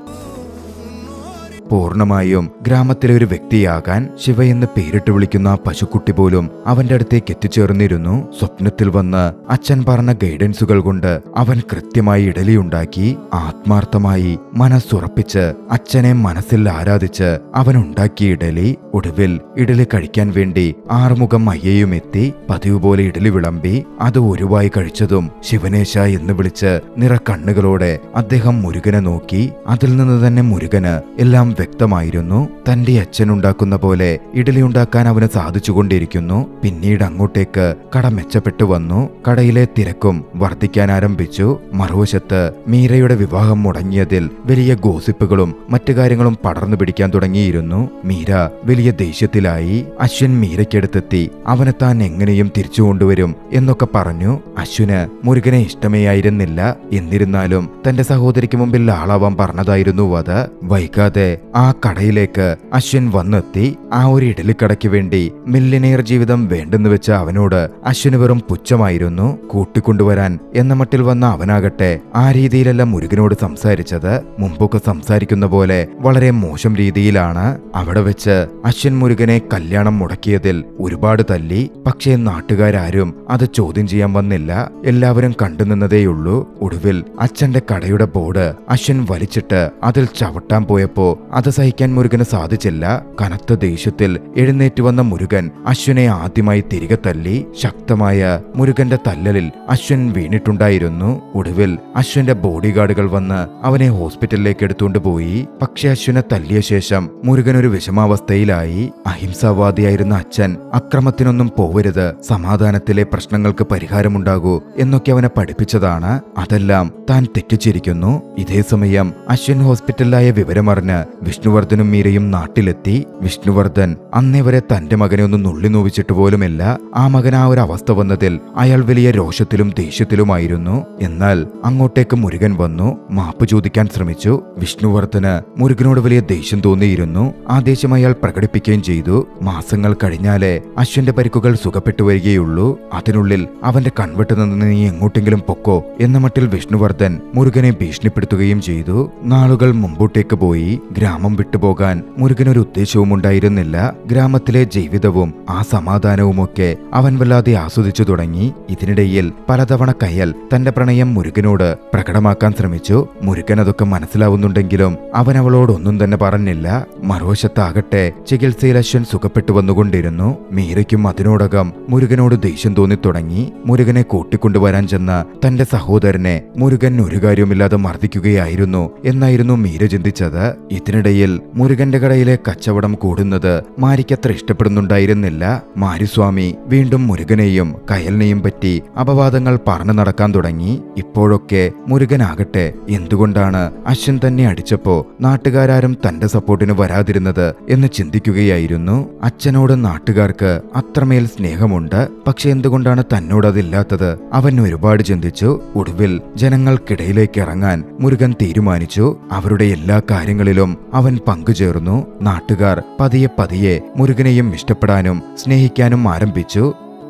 പൂർണ്ണമായും ഗ്രാമത്തിലെ ഒരു വ്യക്തിയാകാൻ ശിവയെന്ന് പേരിട്ട് വിളിക്കുന്ന പശുക്കുട്ടി പോലും അവന്റെ അടുത്തേക്ക് എത്തിച്ചേർന്നിരുന്നു. സ്വപ്നത്തിൽ വന്ന് അച്ഛൻ പറഞ്ഞ ഗൈഡൻസുകൾ കൊണ്ട് അവൻ കൃത്യമായി ഇഡലിയുണ്ടാക്കി. ആത്മാർത്ഥമായി മനസ്സുറപ്പിച്ച് അച്ഛനെ മനസ്സിൽ ആരാധിച്ച് അവൻ ഉണ്ടാക്കിയ ഇഡലി. ഒടുവിൽ ഇഡലി കഴിക്കാൻ വേണ്ടി ആറുമുഖം അയ്യയും എത്തി. പതിവ് പോലെ ഇഡലി വിളമ്പി. അത് ഒരുവായി കഴിച്ചതും ശിവനേശ എന്ന് വിളിച്ച് നിറക്കണ്ണുകളോടെ അദ്ദേഹം മുരുകനെ നോക്കി. അതിൽ നിന്ന് തന്നെ മുരുകന് എല്ലാം വ്യക്തമായിരുന്നു. തന്റെ അച്ഛനുണ്ടാക്കുന്ന പോലെ ഇഡലി ഉണ്ടാക്കാൻ അവന് സാധിച്ചുകൊണ്ടിരിക്കുന്നു. പിന്നീട് അങ്ങോട്ടേക്ക് കട മെച്ചപ്പെട്ടു വന്നു. കടയിലെ തിരക്കും വർദ്ധിക്കാൻ ആരംഭിച്ചു. മറുവശത്ത് മീരയുടെ വിവാഹം മുടങ്ങിയതിൽ വലിയ ഗോസിപ്പുകളും മറ്റു കാര്യങ്ങളും പടർന്നു പിടിക്കാൻ തുടങ്ങിയിരുന്നു. മീര വലിയ ദേഷ്യത്തിലായി. അശ്വിൻ മീരയ്ക്കടുത്തെത്തി അവനെ താൻ എങ്ങനെയും തിരിച്ചു കൊണ്ടുവരും എന്നൊക്കെ പറഞ്ഞു. അശ്വിന് മുരുകനെ ഇഷ്ടമേ ആയിരുന്നില്ല. എന്നിരുന്നാലും തന്റെ സഹോദരിക്ക് മുമ്പിൽ ആളാവാൻ പറഞ്ഞതായിരുന്നു അത്. വൈകാതെ ആ കടയിലേക്ക് അശ്വിൻ വന്നെത്തി. ആ ഒരു ഇഡലിക്കടയ്ക്ക് വേണ്ടി മില്ലിനെയർ ജീവിതം വേണ്ടെന്ന് വെച്ച അവനോട് അശ്വിന് വെറും പുച്ഛമായിരുന്നു. കൂട്ടിക്കൊണ്ടുവരാൻ എന്ന മട്ടിൽ വന്ന അവനാകട്ടെ ആ രീതിയിലല്ല മുരുകനോട് സംസാരിച്ചത്. മുമ്പൊക്കെ സംസാരിക്കുന്ന പോലെ വളരെ മോശം രീതിയിലാണ്. അവിടെ വെച്ച് അശ്വിൻ മുരുകനെ കല്യാണം മുടക്കിയതിൽ ഒരുപാട് തല്ലി. പക്ഷേ നാട്ടുകാരും അത് ചോദ്യം ചെയ്യാൻ വന്നില്ല. എല്ലാവരും കണ്ടുനിന്നതേയുള്ളൂ. ഒടുവിൽ അച്ഛന്റെ കടയുടെ ബോർഡ് അശ്വിൻ വലിച്ചിട്ട് അതിൽ ചവിട്ടാൻ പോയപ്പോ അത് സഹിക്കാൻ മുരുകന് സാധിച്ചില്ല. കനത്ത ദേഷ്യത്തിൽ എഴുന്നേറ്റ് വന്ന മുരുകൻ അശ്വിനെ ആദ്യമായി തിരികെ തല്ലി. ശക്തമായ മുരുകന്റെ തല്ലലിൽ അശ്വിൻ വീണിട്ടുണ്ടായിരുന്നു. ഒടുവിൽ അശ്വിന്റെ ബോഡി ഗാർഡുകൾ വന്ന് അവനെ ഹോസ്പിറ്റലിലേക്ക് എടുത്തുകൊണ്ട് പോയി. പക്ഷെ അശ്വിനെ തല്ലിയ ശേഷം മുരുകൻ ഒരു വിഷമാവസ്ഥയിലായി. അഹിംസാവാദിയായിരുന്ന അച്ഛൻ അക്രമത്തിനൊന്നും പോവരുത്, സമാധാനത്തിലെ പ്രശ്നങ്ങൾക്ക് പരിഹാരമുണ്ടാകൂ എന്നൊക്കെ അവനെ പഠിപ്പിച്ചതാണ്. അതെല്ലാം താൻ തെറ്റിച്ചിരിക്കുന്നു. ഇതേസമയം അശ്വിൻ ഹോസ്പിറ്റലിലായ വിവരമറിഞ്ഞ് വിഷ്ണുവർദ്ധനും മീരയും നാട്ടിലെത്തി. വിഷ്ണുവർദ്ധൻ അന്നേ വരെ തന്റെ മകനെ ഒന്ന് നുള്ളി നോവിച്ചിട്ട് പോലുമില്ല. ആ മകൻ ആ ഒരു അവസ്ഥ വന്നതിൽ അയാൾ വലിയ രോഷത്തിലും ദേഷ്യത്തിലുമായിരുന്നു. എന്നാൽ അങ്ങോട്ടേക്ക് മുരുകൻ വന്നു മാപ്പ് ചോദിക്കാൻ ശ്രമിച്ചു. വിഷ്ണുവർദ്ധന് മുരുകനോട് വലിയ ദേഷ്യം തോന്നിയിരുന്നു. ആ ദേഷ്യം അയാൾ പ്രകടിപ്പിക്കുകയും ചെയ്തു. മാസങ്ങൾ കഴിഞ്ഞാലേ അശ്വിന്റെ പരിക്കുകൾ സുഖപ്പെട്ടു വരികയുള്ളൂ. അതിനുള്ളിൽ അവന്റെ കൺവെട്ട് നിന്ന് നീ എങ്ങോട്ടെങ്കിലും പൊക്കോ എന്ന മട്ടിൽ വിഷ്ണുവർദ്ധൻ മുരുകനെ ഭീഷണിപ്പെടുത്തുകയും ചെയ്തു. നാളുകൾ മുമ്പോട്ടേക്ക് പോയി. ഗ്രാമം വിട്ടുപോകാൻ മുരുകനൊരു ഉദ്ദേശവും ഉണ്ടായിരുന്നില്ല. ഗ്രാമത്തിലെ ജീവിതവും ആ സമാധാനവുമൊക്കെ അവൻ വല്ലാതെ ആസ്വദിച്ചു തുടങ്ങി. ഇതിനിടയിൽ പലതവണ കയൽ തന്റെ പ്രണയം മുരുകനോട് പ്രകടമാക്കാൻ ശ്രമിച്ചു. മുരുകൻ അതൊക്കെ മനസ്സിലാവുന്നുണ്ടെങ്കിലും അവൻ അവളോടൊന്നും തന്നെ പറഞ്ഞില്ല. മറുവശത്താകട്ടെ ചികിത്സയിൽ അശ്വൻ സുഖപ്പെട്ടു വന്നുകൊണ്ടിരുന്നു. മീരയ്ക്കും അതിനോടകം മുരുകനോട് ദേഷ്യം തോന്നിത്തുടങ്ങി. മുരുകനെ കൂട്ടിക്കൊണ്ടുവരാൻ ചെന്ന തന്റെ സഹോദരനെ മുരുകൻ ഒരു കാര്യവുമില്ലാതെ മർദ്ദിക്കുകയായിരുന്നു എന്നായിരുന്നു മീര ചിന്തിച്ചത്. ഇതിനിടയിൽ മുരുകന്റെ കടയിലെ കച്ചവടം കൂടുന്നത് മാരിക്കത്ര ഇഷ്ടപ്പെടുന്നുണ്ടായിരുന്നില്ല. മാരിസ്വാമി വീണ്ടും മുരുകനെയും കയലിനെയും പറ്റി അപവാദങ്ങൾ പറഞ്ഞു നടക്കാൻ തുടങ്ങി. ഇപ്പോഴൊക്കെ മുരുകനാകട്ടെ എന്തുകൊണ്ടാണ് അശ്വിൻ തന്നെ അടിച്ചപ്പോ നാട്ടുകാരും തന്റെ സപ്പോർട്ടിന് വരാതിരുന്നത് എന്ന് ചിന്തിക്കുകയായിരുന്നു. അച്ഛനോട് നാട്ടുകാർക്ക് അത്രമേൽ സ്നേഹമുണ്ട്, പക്ഷെ എന്തുകൊണ്ടാണ് തന്നോടതില്ലാത്തത് അവൻ ഒരുപാട് ചിന്തിച്ചു. ഒടുവിൽ ജനങ്ങൾക്കിടയിലേക്ക് ഇറങ്ങാൻ മുരുകൻ തീരുമാനിച്ചു. അവരുടെ എല്ലാ കാര്യങ്ങളിലും അവൻ പങ്കുചേർന്നു. നാട്ടുകാർ പതിയെ പതിയെ മുരുകനെയും ഇഷ്ടപ്പെടാനും സ്നേഹിക്കാനും ആരംഭിച്ചു.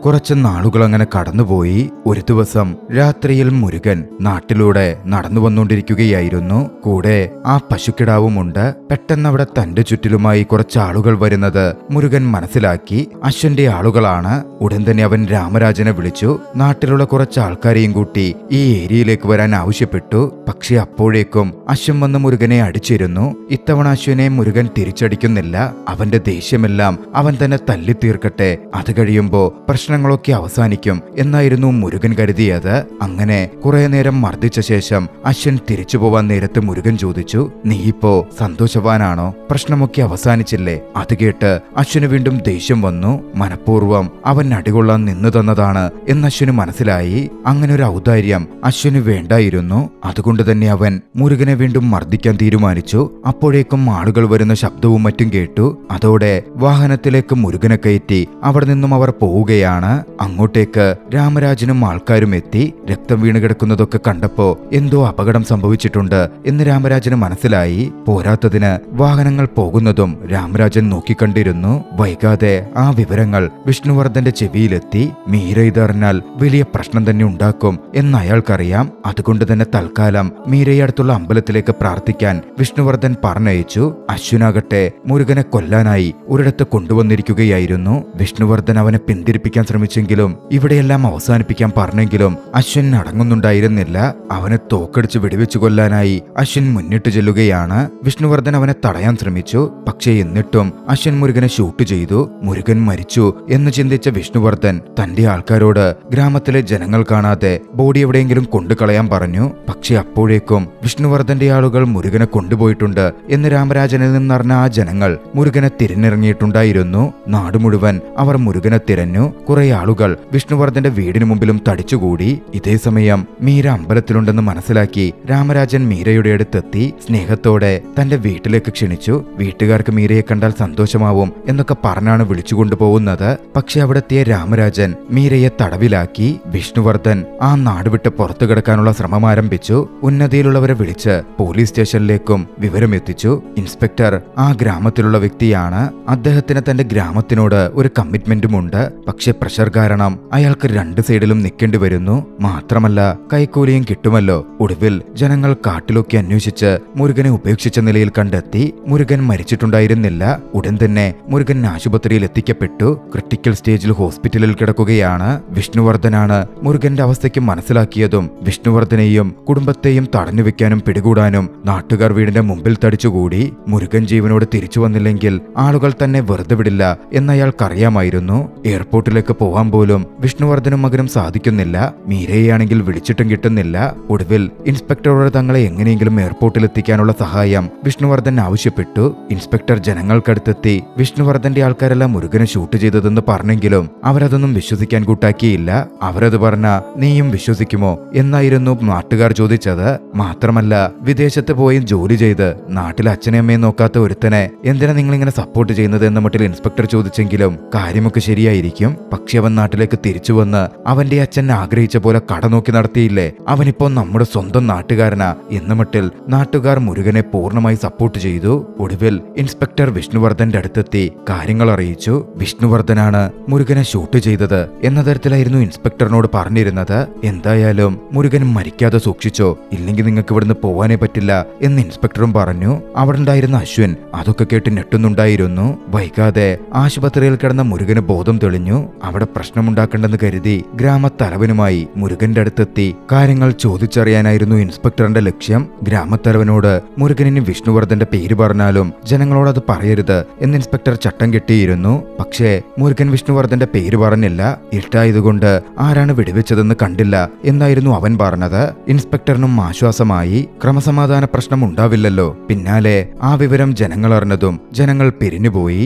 കുറച്ച് നാളുകൾ അങ്ങനെ കടന്നുപോയി. ഒരു ദിവസം രാത്രിയിൽ മുരുകൻ നാട്ടിലൂടെ നടന്നു വന്നുകൊണ്ടിരിക്കുകയായിരുന്നു. കൂടെ ആ പശുക്കിടാവുമുണ്ട്. പെട്ടെന്ന് അവിടെ തന്റെ ചുറ്റിലുമായി കുറച്ച് ആളുകൾ വരുന്നത് മുരുകൻ മനസ്സിലാക്കി. അശ്വന്റെ ആളുകളാണ്. ഉടൻ തന്നെ അവൻ രാമരാജനെ വിളിച്ചു നാട്ടിലുള്ള കുറച്ച് ആൾക്കാരെയും കൂട്ടി ഈ ഏരിയയിലേക്ക് വരാൻ ആവശ്യപ്പെട്ടു. പക്ഷെ അപ്പോഴേക്കും അശ്വൻ വന്ന് മുരുകനെ അടിച്ചിരുന്നു. ഇത്തവണ അശ്വനെ മുരുകൻ തിരിച്ചടിക്കുന്നില്ല. അവന്റെ ദേഷ്യമെല്ലാം അവൻ തന്നെ തല്ലി തീർക്കട്ടെ, അത് കഴിയുമ്പോ പ്രശ്നങ്ങളൊക്കെ അവസാനിക്കും എന്നായിരുന്നു മുരുകൻ കരുതിയത്. അങ്ങനെ കുറെ നേരം മർദ്ദിച്ച ശേഷം അശ്വൻ തിരിച്ചു പോവാൻ നേരത്ത് മുരുകൻ ചോദിച്ചു, നീ ഇപ്പോ സന്തോഷവാനാണോ? പ്രശ്നമൊക്കെ അവസാനിച്ചില്ലേ? അത് കേട്ട് അശ്വന് വീണ്ടും ദേഷ്യം വന്നു. മനഃപൂർവ്വം അവൻ അടികൊള്ളാൻ നിന്നു തന്നതാണ് എന്ന് അശ്വന് മനസ്സിലായി. അങ്ങനെ ഒരു ഔദാര്യം അശ്വന് വേണ്ടായിരുന്നു. അതുകൊണ്ട് തന്നെ അവൻ മുരുകനെ വീണ്ടും മർദ്ദിക്കാൻ തീരുമാനിച്ചു. അപ്പോഴേക്കും ആളുകൾ വരുന്ന ശബ്ദവും മറ്റും കേട്ടു. അതോടെ വാഹനത്തിലേക്ക് മുരുകനെ കയറ്റി അവിടെ നിന്നും അവർ പോവുകയാണ്. അങ്ങോട്ടേക്ക് രാമരാജനും ആൾക്കാരും എത്തി. രക്തം വീണ് കിടക്കുന്നതൊക്കെ കണ്ടപ്പോ എന്തോ അപകടം സംഭവിച്ചിട്ടുണ്ട് എന്ന് രാമരാജന് മനസ്സിലായി. പോരാത്തതിന് വാഹനങ്ങൾ പോകുന്നതും രാമരാജൻ നോക്കിക്കണ്ടിരുന്നു. വൈകാതെ ആ വിവരങ്ങൾ വിഷ്ണുവർദ്ധന്റെ ചെവിയിലെത്തി. മീര ഇതറിഞ്ഞാൽ വലിയ പ്രശ്നം തന്നെ ഉണ്ടാക്കും എന്ന് അയാൾക്കറിയാം. അതുകൊണ്ട് തന്നെ തൽക്കാലം മീരയെ അടുത്തുള്ള അമ്പലത്തിലേക്ക് പ്രാർത്ഥിക്കാൻ വിഷ്ണുവർദ്ധൻ പറഞ്ഞയച്ചു. അശ്വനാകട്ടെ മുരുകനെ കൊല്ലാനായി ഒരിടത്ത് കൊണ്ടുവന്നിരിക്കുകയായിരുന്നു. വിഷ്ണുവർദ്ധൻ അവനെ പിന്തിരിപ്പിക്കാൻ ശ്രമിച്ചെങ്കിലും ഇവിടെയെല്ലാം അവസാനിപ്പിക്കാൻ പറഞ്ഞെങ്കിലും അശ്വൻ അടങ്ങുന്നുണ്ടായിരുന്നില്ല. അവനെ തോക്കടിച്ച് വെടിവെച്ചു കൊല്ലാനായി അശ്വൻ മുന്നിട്ട് ചെല്ലുകയാണ്. വിഷ്ണുവർദ്ധൻ അവനെ തടയാൻ ശ്രമിച്ചു. പക്ഷേ എന്നിട്ടും അശ്വൻ മുരുകനെ ഷൂട്ട് ചെയ്തു. മുരുകൻ മരിച്ചു എന്ന് ചിന്തിച്ച വിഷ്ണുവർദ്ധൻ തന്റെ ആൾക്കാരോട് ഗ്രാമത്തിലെ ജനങ്ങൾ കാണാതെ ബോഡി എവിടെയെങ്കിലും കൊണ്ടുകളയാൻ പറഞ്ഞു. പക്ഷെ അപ്പോഴേക്കും വിഷ്ണുവർദ്ധന്റെ ആളുകൾ മുരുകനെ കൊണ്ടുപോയിട്ടുണ്ട് എന്ന് രാമരാജനിൽ നിന്നറിഞ്ഞ ആ ജനങ്ങൾ മുരുകനെ തിരിഞ്ഞിറങ്ങിയിട്ടുണ്ടായിരുന്നു. നാട് മുഴുവൻ അവർ മുരുകനെ തിരഞ്ഞു. കുറെ ആളുകൾ വിഷ്ണുവർദ്ധന്റെ വീടിന് മുമ്പിലും തടിച്ചുകൂടി. ഇതേ സമയം മീര അമ്പലത്തിലുണ്ടെന്ന് മനസ്സിലാക്കി രാമരാജൻ മീരയുടെ അടുത്തെത്തി. സ്നേഹത്തോടെ തന്റെ വീട്ടിലേക്ക് ക്ഷണിച്ചു. വീട്ടുകാർക്ക് മീരയെ കണ്ടാൽ സന്തോഷമാവും എന്നൊക്കെ പറഞ്ഞാണ് വിളിച്ചുകൊണ്ടുപോകുന്നത്. പക്ഷെ അവിടെത്തിയ രാമരാജൻ മീരയെ തടവിലാക്കി. വിഷ്ണുവർദ്ധൻ ആ നാട് വിട്ട് പുറത്തു കിടക്കാനുള്ള ശ്രമം ആരംഭിച്ചു. ഉന്നതിയിലുള്ളവരെ വിളിച്ച് പോലീസ് സ്റ്റേഷനിലേക്കും വിവരമെത്തിച്ചു. ഇൻസ്പെക്ടർ ആ ഗ്രാമത്തിലുള്ള വ്യക്തിയാണ്. അദ്ദേഹത്തിന് തന്റെ ഗ്രാമത്തിനോട് ഒരു കമ്മിറ്റ്മെന്റുമുണ്ട്. പക്ഷെ പ്രഷർ കാരണം അയാൾക്ക് രണ്ട് സൈഡിലും നിൽക്കേണ്ടി വരുന്നു. മാത്രമല്ല കൈക്കൂലിയും കിട്ടുമല്ലോ. ഒടുവിൽ ജനങ്ങൾ കാട്ടിലൊക്കെ അന്വേഷിച്ച് മുരുകനെ ഉപേക്ഷിച്ച നിലയിൽ കണ്ടെത്തി. മുരുകൻ മരിച്ചിട്ടുണ്ടായിരുന്നില്ല. ഉടൻ തന്നെ മുരുകൻ ആശുപത്രിയിൽ എത്തിക്കപ്പെട്ടു. ക്രിട്ടിക്കൽ സ്റ്റേജിൽ ഹോസ്പിറ്റലിൽ കിടക്കുകയാണ്. വിഷ്ണുവർദ്ധനാണ് മുരുകന്റെ അവസ്ഥയ്ക്ക് മനസ്സിലാക്കിയതും വിഷ്ണുവർദ്ധനെയും കുടുംബത്തെയും തടഞ്ഞു വെക്കാനും പിടികൂടാനും നാട്ടുകാർ വീടിന്റെ മുമ്പിൽ തടിച്ചുകൂടി. മുരുകൻ ജീവനോട് തിരിച്ചു വന്നില്ലെങ്കിൽ ആളുകൾ തന്നെ വെറുതെ വിടില്ല എന്നയാൾക്കറിയാമായിരുന്നു. എയർപോർട്ടിലേക്ക് പോവാൻ പോലും വിഷ്ണുവർദ്ധനും മകനും സാധിക്കുന്നില്ല. മീരയെയാണെങ്കിൽ വിളിച്ചിട്ടും കിട്ടുന്നില്ല. ഒടുവിൽ ഇൻസ്പെക്ടറോട് തങ്ങളെ എങ്ങനെയെങ്കിലും എയർപോർട്ടിൽ എത്തിക്കാനുള്ള സഹായം വിഷ്ണുവർദ്ധൻ ആവശ്യപ്പെട്ടു. ഇൻസ്പെക്ടർ ജനങ്ങൾക്കടുത്തെത്തി വിഷ്ണുവർദ്ധന്റെ ആൾക്കാരെല്ലാം മുരുകനെ ഷൂട്ട് ചെയ്തതെന്ന് പറഞ്ഞെങ്കിലും അവരതൊന്നും വിശ്വസിക്കാൻ കൂട്ടാക്കിയില്ല. അവരത് പറഞ്ഞ നീയും വിശ്വസിക്കുമോ എന്നായിരുന്നു നാട്ടുകാർ ചോദിച്ചത്. മാത്രമല്ല വിദേശത്ത് പോയി ജോലി ചെയ്ത് നാട്ടിലെ അച്ഛനെ അമ്മയെ നോക്കാത്ത ഒരുത്തനെ എന്തിനാ നിങ്ങളിങ്ങനെ സപ്പോർട്ട് ചെയ്യുന്നത് എന്ന മട്ടിൽ ഇൻസ്പെക്ടർ ചോദിച്ചെങ്കിലും കാര്യമൊക്കെ ശരിയായിരിക്കും. പക്ഷെ അവൻ നാട്ടിലേക്ക് തിരിച്ചു വന്ന് അവന്റെ അച്ഛൻ ആഗ്രഹിച്ച പോലെ കട നോക്കി നടത്തിയില്ലേ, അവനിപ്പോ നമ്മുടെ സ്വന്തം നാട്ടുകാരനാ എന്ന മട്ടിൽ നാട്ടുകാർ മുരുകനെ പൂർണ്ണമായി സപ്പോർട്ട് ചെയ്തു. ഒടുവിൽ ഇൻസ്പെക്ടർ വിഷ്ണുവർദ്ധന്റെ അടുത്തെത്തി കാര്യങ്ങൾ അറിയിച്ചു. വിഷ്ണുവർദ്ധനാണ് മുരുകനെ ഷൂട്ട് ചെയ്തത് എന്ന തരത്തിലായിരുന്നു ഇൻസ്പെക്ടറിനോട് പറഞ്ഞിരുന്നത്. എന്തായാലും മുരുകൻ മരിക്കാതെ സൂക്ഷിച്ചോ, ഇല്ലെങ്കിൽ നിങ്ങൾക്ക് ഇവിടുന്ന് പോവാനേ പറ്റില്ല എന്ന് ഇൻസ്പെക്ടറും പറഞ്ഞു. അവിടെ ഉണ്ടായിരുന്ന അശ്വിൻ അതൊക്കെ കേട്ട് ഞെട്ടുന്നുണ്ടായിരുന്നു. വൈകാതെ ആശുപത്രിയിൽ കിടന്ന മുരുകന് ബോധം തെളിഞ്ഞു. അവിടെ പ്രശ്നമുണ്ടാക്കേണ്ടെന്ന് കരുതി ഗ്രാമത്തലവനുമായി മുരുകന്റെ അടുത്തെത്തി കാര്യങ്ങൾ ചോദിച്ചറിയാനായിരുന്നു ഇൻസ്പെക്ടറിന്റെ ലക്ഷ്യം. ഗ്രാമത്തലവനോട് മുരുകനിന് വിഷ്ണുവർദ്ധന്റെ പേര് പറഞ്ഞാലും ജനങ്ങളോട് അത് പറയരുത് എന്ന് ഇൻസ്പെക്ടർ ചട്ടം കെട്ടിയിരുന്നു. പക്ഷേ മുരുകൻ വിഷ്ണുവർദ്ധന്റെ പേര് പറഞ്ഞില്ല. ഇരുട്ടായതുകൊണ്ട് ആരാണ് വെടിവെച്ചതെന്ന് കണ്ടില്ല എന്നായിരുന്നു അവൻ പറഞ്ഞത്. ഇൻസ്പെക്ടറിനും ആശ്വാസമായി. ക്രമസമാധാന പ്രശ്നം ഉണ്ടാവില്ലല്ലോ. പിന്നാലെ ആ വിവരം ജനങ്ങൾ അറിഞ്ഞതും ജനങ്ങൾ പിരിഞ്ഞുപോയി.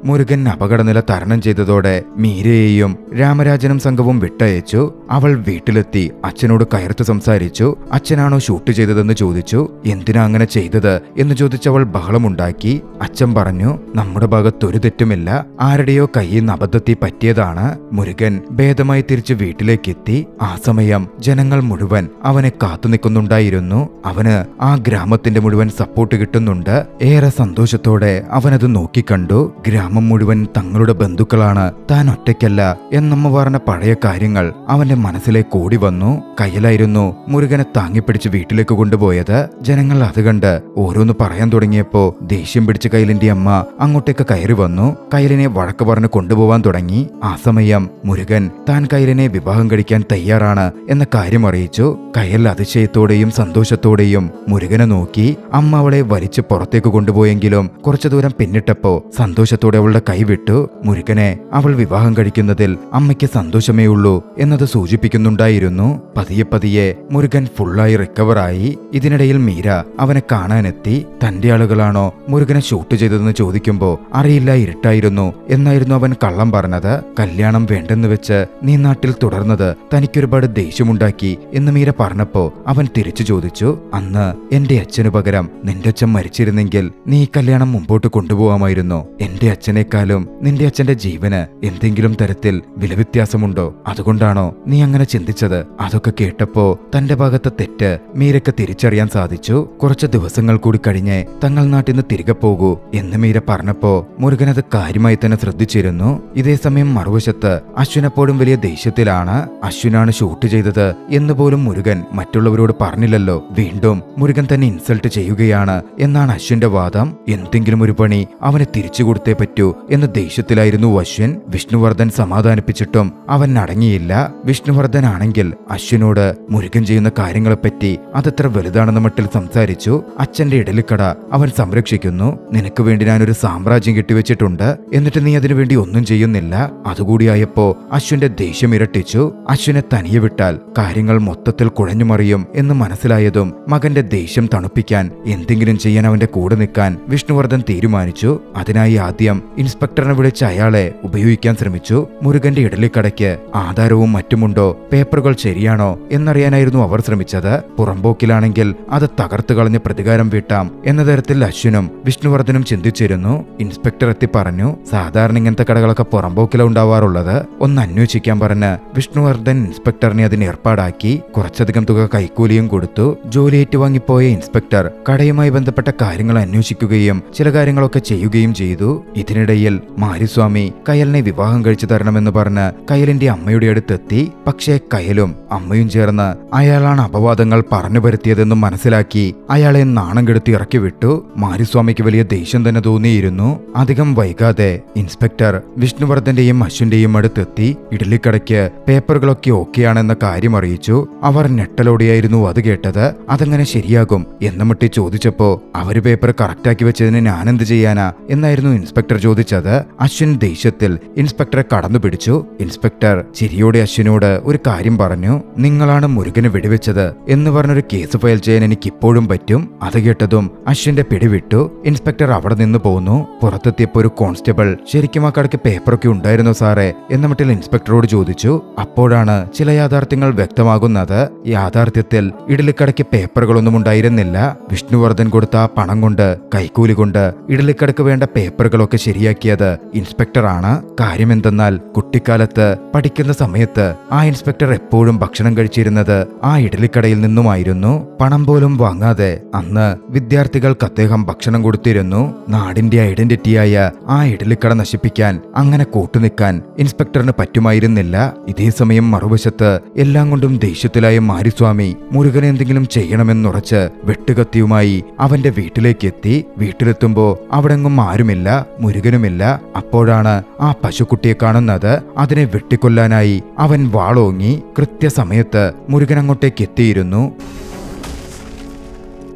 മുരുകൻ അപകടനില തരണം ചെയ്തതോടെ മീരയെയും രാമരാജനും സംഘവും വിട്ടയച്ചു. അവൾ വീട്ടിലെത്തി അച്ഛനോട് കയർത്ത് സംസാരിച്ചു. അച്ഛനാണോ ഷൂട്ട് ചെയ്തതെന്ന് ചോദിച്ചു. എന്തിനാ അങ്ങനെ ചെയ്തത് എന്ന് ചോദിച്ചവൾ ബഹളമുണ്ടാക്കി. അച്ഛൻ പറഞ്ഞു, നമ്മുടെ ഭാഗത്തൊരു തെറ്റുമില്ല, ആരുടെയോ കയ്യിൽ നിന്ന് അബദ്ധത്തിൽ പറ്റിയതാണ്. മുരുകൻ ഭേദമായി തിരിച്ച് വീട്ടിലേക്കെത്തി. ആ സമയം ജനങ്ങൾ മുഴുവൻ അവനെ കാത്തുനിൽക്കുന്നുണ്ടായിരുന്നു. അവന് ആ ഗ്രാമത്തിന്റെ മുഴുവൻ സപ്പോർട്ട് കിട്ടുന്നുണ്ട്. ഏറെ സന്തോഷത്തോടെ അവനത് നോക്കിക്കണ്ടു. ഗ്രാമം മുഴുവൻ തങ്ങളുടെ ബന്ധുക്കളാണ്, താൻ ഒറ്റയ്ക്കല്ല എന്നമ്മ പറഞ്ഞ പഴയ കാര്യങ്ങൾ അവന്റെ മനസ്സിലേക്ക് ഓടി വന്നു. കയ്യിലായിരുന്നു മുരുകനെ താങ്ങിപ്പിടിച്ച് വീട്ടിലേക്ക് കൊണ്ടുപോയത്. ജനങ്ങൾ അത് കണ്ട് ഓരോന്ന് പറയാൻ തുടങ്ങിയപ്പോ ദേഷ്യം പിടിച്ച കൈലിന്റെ അമ്മ അങ്ങോട്ടേക്ക് കയറി വന്നു. കൈലിനെ വഴക്ക് പറഞ്ഞ് കൊണ്ടുപോവാൻ തുടങ്ങി. ആ സമയം മുരുകൻ താൻ കൈലിനെ വിവാഹം കഴിക്കാൻ തയ്യാറാണ് എന്ന കാര്യം അറിയിച്ചു. കയൽ അതിശയത്തോടെയും സന്തോഷത്തോടെയും മുരുകനെ നോക്കി. അമ്മ അവളെ വലിച്ച് പുറത്തേക്ക് കൊണ്ടുപോയെങ്കിലും കുറച്ചു ദൂരം പിന്നിട്ടപ്പോ സന്തോഷത്തോടെ അവളുടെ കൈ വിട്ടു. മുരുകനെ അവൾ വിവാഹം കഴിക്കുന്നതിൽ അമ്മയ്ക്ക് സന്തോഷമേ ഉള്ളൂ എന്നത് സൂചിപ്പിക്കുന്നുണ്ടായിരുന്നു. പതിയെ പതിയെ മുരുകൻ ഫുള്ളായി റിക്കവറായി. ഇതിനിടയിൽ മീര അവനെ കാണാനെത്തി. തന്റെ ആളുകളാണോ മുരുകനെ ഷൂട്ട് ചെയ്തതെന്ന് ചോദിക്കുമ്പോ അറിയില്ല, ഇരുട്ടായിരുന്നു എന്നായിരുന്നു അവൻ കള്ളം പറഞ്ഞത്. കല്യാണം വേണ്ടെന്ന് വെച്ച് നീ നാട്ടിൽ തുടർന്നത് തനിക്കൊരുപാട് ദേഷ്യമുണ്ടാക്കി എന്ന് മീര പറഞ്ഞപ്പോ അവൻ തിരിച്ചു ചോദിച്ചു, അന്ന് എന്റെ അച്ഛനു പകരം നിന്റെ അച്ഛൻ മരിച്ചിരുന്നെങ്കിൽ നീ കല്യാണം മുമ്പോട്ട് കൊണ്ടുപോകാമായിരുന്നു. എന്റെ അച്ഛനേക്കാളും നിന്റെ അച്ഛന്റെ ജീവന് എന്തെങ്കിലും തരത്തിൽ വിലവ്യത്യാസമുണ്ടോ? അതുകൊണ്ടാണോ നീ അങ്ങനെ ചിന്തിച്ചത്? അതൊക്കെ കേട്ടപ്പോ തന്റെ ഭാഗത്തെ തെറ്റ് മീരയ്ക്ക് തിരിച്ചറിയാൻ സാധിച്ചു. കുറച്ച് ദിവസങ്ങൾ കൂടി കഴിഞ്ഞ് തങ്ങൾ നാട്ടിൽ നിന്ന് തിരികെ പോകൂ എന്ന് മീര പറഞ്ഞപ്പോ മുരുകൻ അത് കാര്യമായി തന്നെ ശ്രദ്ധിച്ചിരുന്നു. ഇതേസമയം മറുവശത്ത് അശ്വിനെപ്പോഴും വലിയ ദേഷ്യത്തിലാണ്. അശ്വിനാണ് ഷൂട്ട് ചെയ്തത് എന്ന് പോലും മുരുകൻ മറ്റുള്ളവരോട് പറഞ്ഞില്ലല്ലോ. വീണ്ടും മുരുകൻ തന്നെ ഇൻസൾട്ട് ചെയ്യുകയാണ് എന്നാണ് അശ്വിന്റെ വാദം. എന്തെങ്കിലും ഒരു പണി അവനെ തിരിച്ചു കൊടുത്തേ പറ്റൂ എന്ന ദേഷ്യത്തിലായിരുന്നു അശ്വിൻ. വിഷ്ണുവർദ്ധൻ സമാധാനിപ്പിച്ചിട്ടും അവൻ അടങ്ങിയില്ല. വിഷ്ണുവർദ്ധൻ ആണെങ്കിൽ അശ്വിനോട് മുരുകൻ ചെയ്യുന്ന കാര്യങ്ങളെപ്പറ്റി അതത്ര വലുതാണെന്ന മട്ടിൽ സംസാരിച്ചു. അച്ഛന്റെ ഇടലിക്കട അവൻ സംരക്ഷിക്കുന്നു. നിനക്ക് വേണ്ടി ഞാനൊരു സാമ്രാജ്യം കെട്ടിവെച്ചിട്ടുണ്ട്, എന്നിട്ട് നീ അതിനു വേണ്ടി ഒന്നും ചെയ്യുന്നില്ല. അതുകൂടിയായപ്പോ അശ്വിന്റെ ദേഷ്യം ഇരട്ടിച്ചു. അശ്വിനെ തനിയെ വിട്ടാൽ കാര്യങ്ങൾ മൊത്തത്തിൽ കുഴഞ്ഞുമറിയും എന്ന് മനസ്സിലായതും മകന്റെ ദേഷ്യം തണുപ്പിക്കാൻ എന്തെങ്കിലും ചെയ്യാൻ അവന്റെ കൂടെ നിൽക്കാൻ വിഷ്ണുവർദ്ധൻ തീരുമാനിച്ചു. അതിനായി ആദ്യം ഇൻസ്പെക്ടറിനെ വിളിച്ച് അയാളെ ഉപയോഗിക്കാൻ ശ്രമിച്ചു. മുരുകന്റെ ഇടലിക്കടയ്ക്ക് ആധാരവും മറ്റുമുണ്ടോ, പേപ്പറുകൾ ശരിയാണോ എന്നറിയാനായിരുന്നു അവർ ശ്രമിച്ചത്. പുറമ്പോക്കിലാണെങ്കിൽ അത് തകർത്തു കളഞ്ഞ് പ്രതികാരം വീട്ടാം എന്ന തരത്തിൽ അശ്വിനും വിഷ്ണുവർദ്ധനും ചിന്തിച്ചിരുന്നു. ഇൻസ്പെക്ടർ എത്തി പറഞ്ഞു, സാധാരണ ഇങ്ങനത്തെ കടകളൊക്കെ പുറമ്പോക്കില ഉണ്ടാവാറുള്ളത്, ഒന്ന് അന്വേഷിക്കാൻ പറഞ്ഞ് വിഷ്ണുവർദ്ധൻ ഇൻസ്പെക്ടറിനെ അതിന് ഏർപ്പാടാക്കി. കുറച്ചധികം തുക കൈക്കൂലിയും കൊടുത്തു. ജോലി ഏറ്റുവാങ്ങിപ്പോയ ഇൻസ്പെക്ടർ കടയുമായി ബന്ധപ്പെട്ട കാര്യങ്ങൾ അന്വേഷിക്കുകയും ചില കാര്യങ്ങളൊക്കെ ചെയ്യുകയും ചെയ്തു. ഇതിനിടയിൽ മാരിസ്വാമി കയലിനെ വിവാഹം കഴിച്ചു തരണമെന്ന് പറഞ്ഞ് കയലിന്റെ അമ്മയുടെ അടുത്തെത്തി. പക്ഷേ കയലും അമ്മയും ചേർന്ന് അയാളാണ് അപവാദങ്ങൾ പറഞ്ഞു വരുത്തിയതെന്നും മനസ്സിലാക്കി അയാളെ നാണം കെടുത്തി ഇറക്കി വിട്ടു. മാരിസ്വാമിക്ക് വലിയ ദേഷ്യം തന്നെ തോന്നിയിരുന്നു. അധികം വൈകാതെ ഇൻസ്പെക്ടർ വിഷ്ണുവർദ്ധന്റെയും അശ്വിന്റെയും അടുത്തെത്തി. ഇഡലിക്കടയ്ക്ക് പേപ്പറുകളൊക്കെ ഓക്കെയാണെന്ന കാര്യം അറിയിച്ചു. അവർ ഞെട്ടലോടെയായിരുന്നു അത് കേട്ടത്. അതെങ്ങനെ ശരിയാകും എന്ന മട്ടി ചോദിച്ചപ്പോ അവര് പേപ്പർ കറക്റ്റാക്കി വെച്ചതിന് ഞാനെന്ത് ചെയ്യാനാ എന്നായിരുന്നു ഇൻസ്പെക്ടർ ചോദിച്ചത്. അശ്വിൻ ദേഷ്യത്തിൽ ഇൻസ്പെക്ടറെ കടന്നു പിടിച്ചു. ഇൻസ്പെക്ടർ ചിരിയോടെ അശ്വിനോട് ഒരു കാര്യം പറഞ്ഞു, നിങ്ങളാണ് മുരുകനെ വെടിവെച്ചത് എന്ന് പറഞ്ഞൊരു കേസ് ഫയൽ ചെയ്യാൻ എനിക്ക് ഇപ്പോഴും പറ്റും. അത് കേട്ടതും അശ്വിന്റെ പിടിവിട്ടു. ഇൻസ്പെക്ടർ അവിടെ നിന്ന് പോന്നു. പുറത്തെത്തിയപ്പോ ഒരു കോൺസ്റ്റബിൾ, ശരിക്കും ആ കടയ്ക്ക് പേപ്പറൊക്കെ ഉണ്ടായിരുന്നോ സാറേ എന്ന മട്ടിൽ ഇൻസ്പെക്ടറോട് ചോദിച്ചു. അപ്പോഴാണ് ചില യാഥാർത്ഥ്യങ്ങൾ വ്യക്തമാകുന്നത്. യാഥാർത്ഥ്യത്തിൽ ഇഡലിക്കടയ്ക്ക് പേപ്പറുകളൊന്നും ഉണ്ടായിരുന്നില്ല. വിഷ്ണുവർദ്ധൻ കൊടുത്ത ആ പണം കൊണ്ട്, കൈക്കൂലി കൊണ്ട് ഇഡലിക്കടയ്ക്ക് വേണ്ട പേപ്പറുകളൊക്കെ ശരിയാക്കിയത് ഇൻസ്പെക്ടറാണ്. കാര്യമെന്തെന്നാൽ കുട്ടിക്കാലത്ത് പഠിക്കുന്ന സമയത്ത് ആ ഇൻസ്പെക്ടർ എപ്പോഴും ഭക്ഷണം കഴിച്ചിരുന്നത് ആ ഇഡലിക്കടയിൽ നിന്നുമായിരുന്നു. പണം പോലും വാങ്ങാതെ അന്ന് വിദ്യാർത്ഥികൾക്ക് അദ്ദേഹം ഭക്ഷണം കൊടുത്തിരുന്നു. നാടിന്റെ ഐഡന്റിറ്റിയായ ആ ഇഡലിക്കട നശിപ്പിക്കാൻ, അങ്ങനെ കൂട്ടുനിൽക്കാൻ ഇൻസ്പെക്ടറിന് പറ്റുമായിരുന്നില്ല. ഇതേസമയം മറുവശത്ത് എല്ലാം കൊണ്ടും ദേഷ്യത്തിലായ മാരിസ്വാമി മുരുകനെ എന്തെങ്കിലും ചെയ്യണമെന്നുറച്ച് വെട്ടുകത്തിയുമായി അവന്റെ വീട്ടിലേക്ക് എത്തി. വീട്ടിലെത്തുമ്പോ അവിടെങ്ങും ആരുമില്ല, മുരുകനുമില്ല. അപ്പോഴാണ് ആ പശുക്കുട്ടിയെ കാണുന്നത്. അതിനെ വെട്ടിക്കൊല്ലാനായി അവൻ വാളോങ്ങി. കൃത്യസമയത്ത് മുരുകൻ അങ്ങോട്ടേക്ക് എത്തിയിരുന്നു.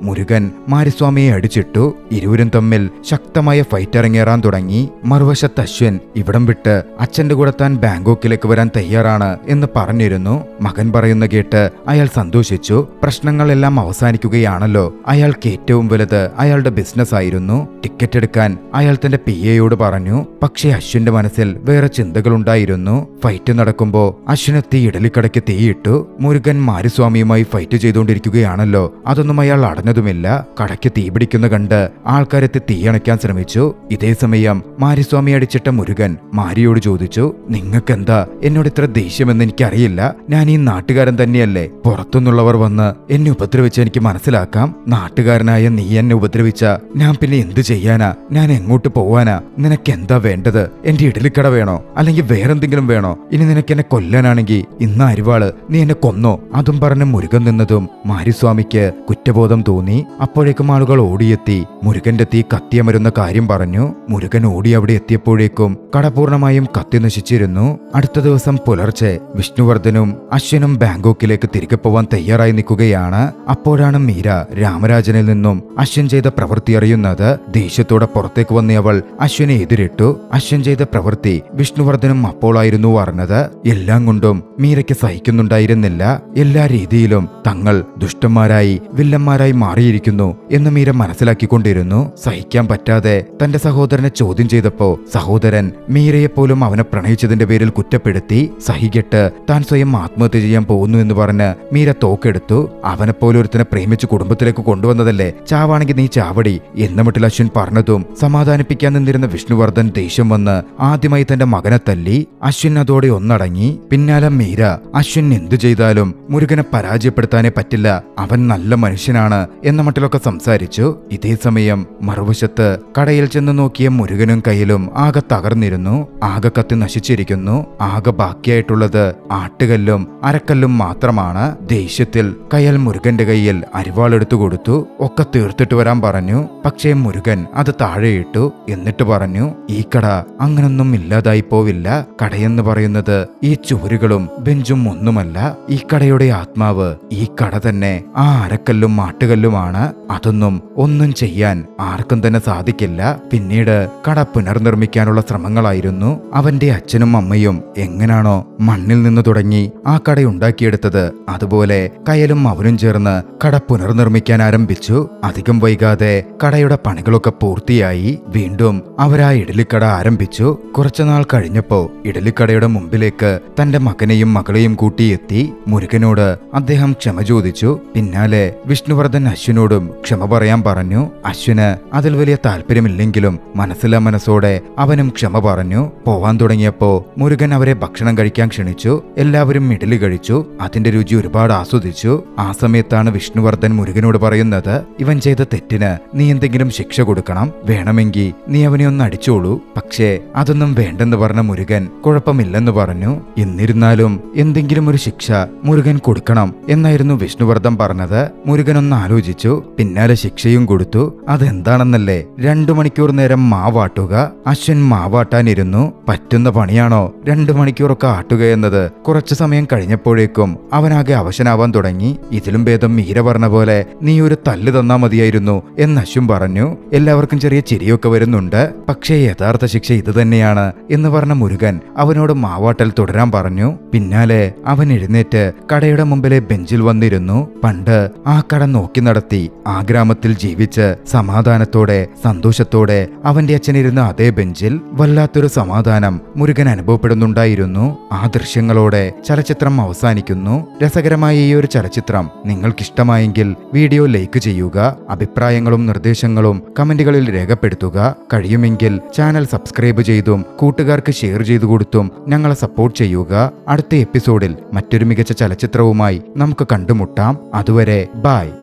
മുരുകൻ മാരിസ്വാമിയെ അടിച്ചിട്ടു. ഇരുവരും തമ്മിൽ ശക്തമായ ഫൈറ്റ് ഇറങ്ങേറാൻ തുടങ്ങി. മറുവശത്ത് അശ്വിൻ ഇവിടം വിട്ട് അച്ഛന്റെ കൂടെ താൻ ബാങ്കോക്കിലേക്ക് വരാൻ തയ്യാറാണ് എന്ന് പറഞ്ഞിരുന്നു. മകൻ പറയുന്ന കേട്ട് അയാൾ സന്തോഷിച്ചു. പ്രശ്നങ്ങളെല്ലാം അവസാനിക്കുകയാണല്ലോ. അയാൾക്ക് ഏറ്റവും വലുത് അയാളുടെ ബിസിനസ് ആയിരുന്നു. ടിക്കറ്റ് എടുക്കാൻ അയാൾ തന്റെ PA പറഞ്ഞു. പക്ഷേ അശ്വിന്റെ മനസ്സിൽ വേറെ ചിന്തകളുണ്ടായിരുന്നു. ഫൈറ്റ് നടക്കുമ്പോ അശ്വിനെത്തി ഇഡലിക്കടയ്ക്ക് തീയിട്ടു. മുരുകൻ മാരിസ്വാമിയുമായി ഫൈറ്റ് ചെയ്തുകൊണ്ടിരിക്കുകയാണല്ലോ. അതൊന്നും അയാൾ അടഞ്ഞ പറഞ്ഞതുമില്ല. കടയ്ക്ക് തീപിടിക്കുന്ന കണ്ട് ആൾക്കാരെത്തി തീയണയ്ക്കാൻ ശ്രമിച്ചു. ഇതേ സമയം മാരിസ്വാമി അടിച്ചിട്ട മുരുകൻ മാരിയോട് ചോദിച്ചു, നിങ്ങൾക്കെന്താ എന്നോട് ഇത്ര ദേഷ്യമെന്ന് എനിക്കറിയില്ല. ഞാൻ ഈ നാട്ടുകാരൻ തന്നെയല്ലേ? പുറത്തുനിന്നുള്ളവർ വന്ന് എന്നെ ഉപദ്രവിച്ച് എനിക്ക് മനസ്സിലാക്കാം. നാട്ടുകാരനായ നീ എന്നെ ഉപദ്രവിച്ച ഞാൻ പിന്നെ എന്ത് ചെയ്യാനാ? ഞാൻ എങ്ങോട്ട് പോവാനാ? നിനക്കെന്താ വേണ്ടത്? എന്റെ ഇഡലിക്കട വേണോ? അല്ലെങ്കിൽ വേറെന്തെങ്കിലും വേണോ? ഇനി നിനക്ക് എന്നെ കൊല്ലാനാണെങ്കിൽ ഇന്ന് അരിവാള് നീ എന്നെ കൊന്നോ? അതും പറഞ്ഞ് മുരുകൻ നിന്നതും മാരിസ്വാമിക്ക് കുറ്റബോധം തോന്നി. അപ്പോഴേക്കും ആളുകൾ ഓടിയെത്തി മുരുകന്റെ തീ കത്തിയമരുന്ന കാര്യം പറഞ്ഞു. മുരുകൻ ഓടി അവിടെ എത്തിയപ്പോഴേക്കും കട പൂർണ്ണമായും കത്തി നശിച്ചിരുന്നു. അടുത്ത ദിവസം പുലർച്ചെ വിഷ്ണുവർദ്ധനും അശ്വനും ബാങ്കോക്കിലേക്ക് തിരികെ പോവാൻ തയ്യാറായി നിൽക്കുകയാണ്. അപ്പോഴാണ് മീര രാമരാജനിൽ നിന്നും അശ്വൻ ചെയ്ത പ്രവൃത്തി അറിയുന്നത്. ദേഷ്യത്തോടെ പുറത്തേക്ക് വന്ന അവൾ അശ്വനെ എതിരിട്ടു. അശ്വൻ ചെയ്ത പ്രവൃത്തി വിഷ്ണുവർദ്ധനും അപ്പോളായിരുന്നു അറിഞ്ഞത്. എല്ലാം കൊണ്ടും മീരയ്ക്ക് സഹിക്കുന്നുണ്ടായിരുന്നില്ല. എല്ലാ രീതിയിലും തങ്ങൾ ദുഷ്ടന്മാരായി വില്ലന്മാരായി മാറിയിരിക്കുന്നു എന്ന് മീര മനസ്സിലാക്കിക്കൊണ്ടിരുന്നു. സഹിക്കാൻ പറ്റാതെ തന്റെ സഹോദരനെ ചോദ്യം ചെയ്തപ്പോ സഹോദരൻ മീരയെപ്പോലും അവനെ പ്രണയിച്ചതിന്റെ പേരിൽ കുറ്റപ്പെടുത്തി. സഹികെട്ട് താൻ സ്വയം ആത്മഹത്യ ചെയ്യാൻ പോകുന്നു എന്ന് പറഞ്ഞ് മീര തോക്കെടുത്തു. അവനെപ്പോലൊരുത്തനെ പ്രേമിച്ച് കുടുംബത്തിലേക്ക് കൊണ്ടുവന്നതല്ലേ, ചാവാണെങ്കിൽ നീ ചാവടി എന്ന മട്ടിൽ അശ്വൻ പറഞ്ഞതും സമാധാനിപ്പിക്കാൻ നിന്നിരുന്ന വിഷ്ണുവർദ്ധൻ ദേഷ്യം വന്ന് ആദ്യമായി തന്റെ മകനെ തല്ലി. അശ്വിൻ അതോടെ ഒന്നടങ്ങി. പിന്നാലെ മീര അശ്വിൻ എന്തു ചെയ്താലും മുരുകനെ പരാജയപ്പെടുത്താനേ പറ്റില്ല, അവൻ നല്ല മനുഷ്യനാണ് എന്ന മട്ടിലൊക്കെ സംസാരിച്ചു. ഇതേ സമയം മറുവശത്ത് കടയിൽ ചെന്ന് നോക്കിയ മുരുകനും കയ്യിലും ആകെ തകർന്നിരുന്നു. ആകെ കത്തി നശിച്ചിരിക്കുന്നു. ആകെ ബാക്കിയായിട്ടുള്ളത് ആട്ടുകല്ലും അരക്കല്ലും മാത്രമാണ്. ദേഷ്യത്തിൽ കയ്യൽ മുരുകന്റെ കയ്യിൽ അരിവാളെടുത്തു കൊടുത്തു. ഒക്കെ തീർത്തിട്ട് വരാൻ പറഞ്ഞു. പക്ഷേ മുരുകൻ അത് താഴെയിട്ടു. എന്നിട്ട് പറഞ്ഞു, ഈ കട അങ്ങനൊന്നും ഇല്ലാതായി പോവില്ല. കടയെന്ന് പറയുന്നത് ഈ ചുവരുകളും ബെഞ്ചും ഒന്നുമല്ല. ഈ കടയുടെ ആത്മാവ് ഈ കട തന്നെ, ആ അരക്കല്ലും ആട്ടുകല്ലുമാണ്. അതൊന്നും ഒന്നും ചെയ്യാൻ ആർക്കും തന്നെ സാധിക്കില്ല. പിന്നീട് കട പുനർനിർമ്മിക്കാനുള്ള ശ്രമങ്ങളായിരുന്നു. അവന്റെ അച്ഛനും അമ്മയും എങ്ങനാണോ മണ്ണിൽ നിന്ന് തുടങ്ങി ആ കട ഉണ്ടാക്കിയെടുത്തത്, അതുപോലെ കയലും അവനും ചേർന്ന് കട പുനർനിർമ്മിക്കാൻ ആരംഭിച്ചു. അധികം വൈകാതെ കടയുടെ പണികളൊക്കെ പൂർത്തിയായി. വീണ്ടും അവരാ ഇഡലിക്കട ആരംഭിച്ചു. കുറച്ചുനാൾ കഴിഞ്ഞപ്പോ ഇഡലിക്കടയുടെ മുമ്പിലേക്ക് തന്റെ മകനെയും മകളെയും കൂട്ടിയെത്തി. മുരുകനോട് അദ്ദേഹം ക്ഷമ ചോദിച്ചു. പിന്നാലെ വിഷ്ണുവർദ്ധൻ അശ്വിനോടും ക്ഷമ പറയാൻ പറഞ്ഞു. അശ്വിന് അതിൽ വലിയ താല്പര്യമില്ലെങ്കിലും മനസ്സിലാ മനസ്സോടെ അവനും ക്ഷമ പറഞ്ഞു. പോവാൻ തുടങ്ങിയപ്പോ മുരുകൻ അവരെ ഭക്ഷണം കഴിക്കാൻ ക്ഷണിച്ചു. എല്ലാവരും ഇഡലി കഴിച്ചു. അതിന്റെ രുചി ഒരുപാട് ആസ്വദിച്ചു. ആ സമയത്താണ് വിഷ്ണുവർദ്ധൻ മുരുകനോട് പറയുന്നത്, ഇവൻ ചെയ്ത തെറ്റിന് നീ എന്തെങ്കിലും ശിക്ഷ കൊടുക്കണം. വേണമെങ്കിൽ നീ അവനെ ഒന്ന് അടിച്ചോളൂ. പക്ഷേ അതൊന്നും വേണ്ടെന്ന് പറഞ്ഞ മുരുകൻ കുഴപ്പമില്ലെന്ന് പറഞ്ഞു. എന്നിരുന്നാലും എന്തെങ്കിലും ഒരു ശിക്ഷ മുരുകൻ കൊടുക്കണം എന്നായിരുന്നു വിഷ്ണുവർദ്ധൻ പറഞ്ഞത്. മുരുകൻ ഒന്ന് ആലോചിച്ചു. പിന്നാലെ ശിക്ഷയും കൊടുത്തു. അതെന്താണെന്നല്ലേ? 2 മണിക്കൂർ നേരം മാവാട്ടുക. അശ്വൻ മാവാട്ടാനിരുന്നു. പറ്റുന്ന പണിയാണോ 2 മണിക്കൂറൊക്കെ ആട്ടുക എന്നത്? കുറച്ചു സമയം കഴിഞ്ഞപ്പോഴേക്കും അവനാകെ അവശനാവാൻ തുടങ്ങി. ഇതിലും ഭേദം മീര പറഞ്ഞ പോലെ നീ ഒരു തല്ല് തന്നാ മതിയായിരുന്നു എന്ന് അശ്വൻ പറഞ്ഞു. എല്ലാവർക്കും ചെറിയ ചിരിയൊക്കെ വരുന്നുണ്ട്. പക്ഷേ യഥാർത്ഥ ശിക്ഷ ഇത് തന്നെയാണ് എന്ന് പറഞ്ഞ മുരുകൻ അവനോട് മാവാട്ടൽ തുടരാൻ പറഞ്ഞു. പിന്നാലെ അവൻ എഴുന്നേറ്റ് കടയുടെ മുമ്പിലെ ബെഞ്ചിൽ വന്നിരുന്നു. പണ്ട് ആ കട നോക്കി നടത്തി ആ ഗ്രാമത്തിൽ ജീവിച്ച് സമാധാനത്തോടെ സന്തോഷത്തോടെ അവന്റെ അച്ഛനിരുന്ന അതേ ബെഞ്ചിൽ വല്ലാത്തൊരു സമാധാനം മുരുകൻ അനുഭവപ്പെടുന്നുണ്ടായിരുന്നു. ആ ദൃശ്യങ്ങളോടെ ചലച്ചിത്രം അവസാനിക്കുന്നു. രസകരമായ ഈ ഒരു ചലച്ചിത്രം നിങ്ങൾക്കിഷ്ടമായെങ്കിൽ വീഡിയോ ലൈക്ക് ചെയ്യുക. അഭിപ്രായങ്ങളും നിർദ്ദേശങ്ങളും കമന്റുകളിൽ രേഖപ്പെടുത്തുക. കഴിയുമെങ്കിൽ ചാനൽ സബ്സ്ക്രൈബ് ചെയ്തും കൂട്ടുകാർക്ക് ഷെയർ ചെയ്തു കൊടുത്തും ഞങ്ങളെ സപ്പോർട്ട് ചെയ്യുക. അടുത്ത എപ്പിസോഡിൽ മറ്റൊരു മികച്ച ചലച്ചിത്രവുമായി നമുക്ക് കണ്ടുമുട്ടാം. അതുവരെ ബൈ.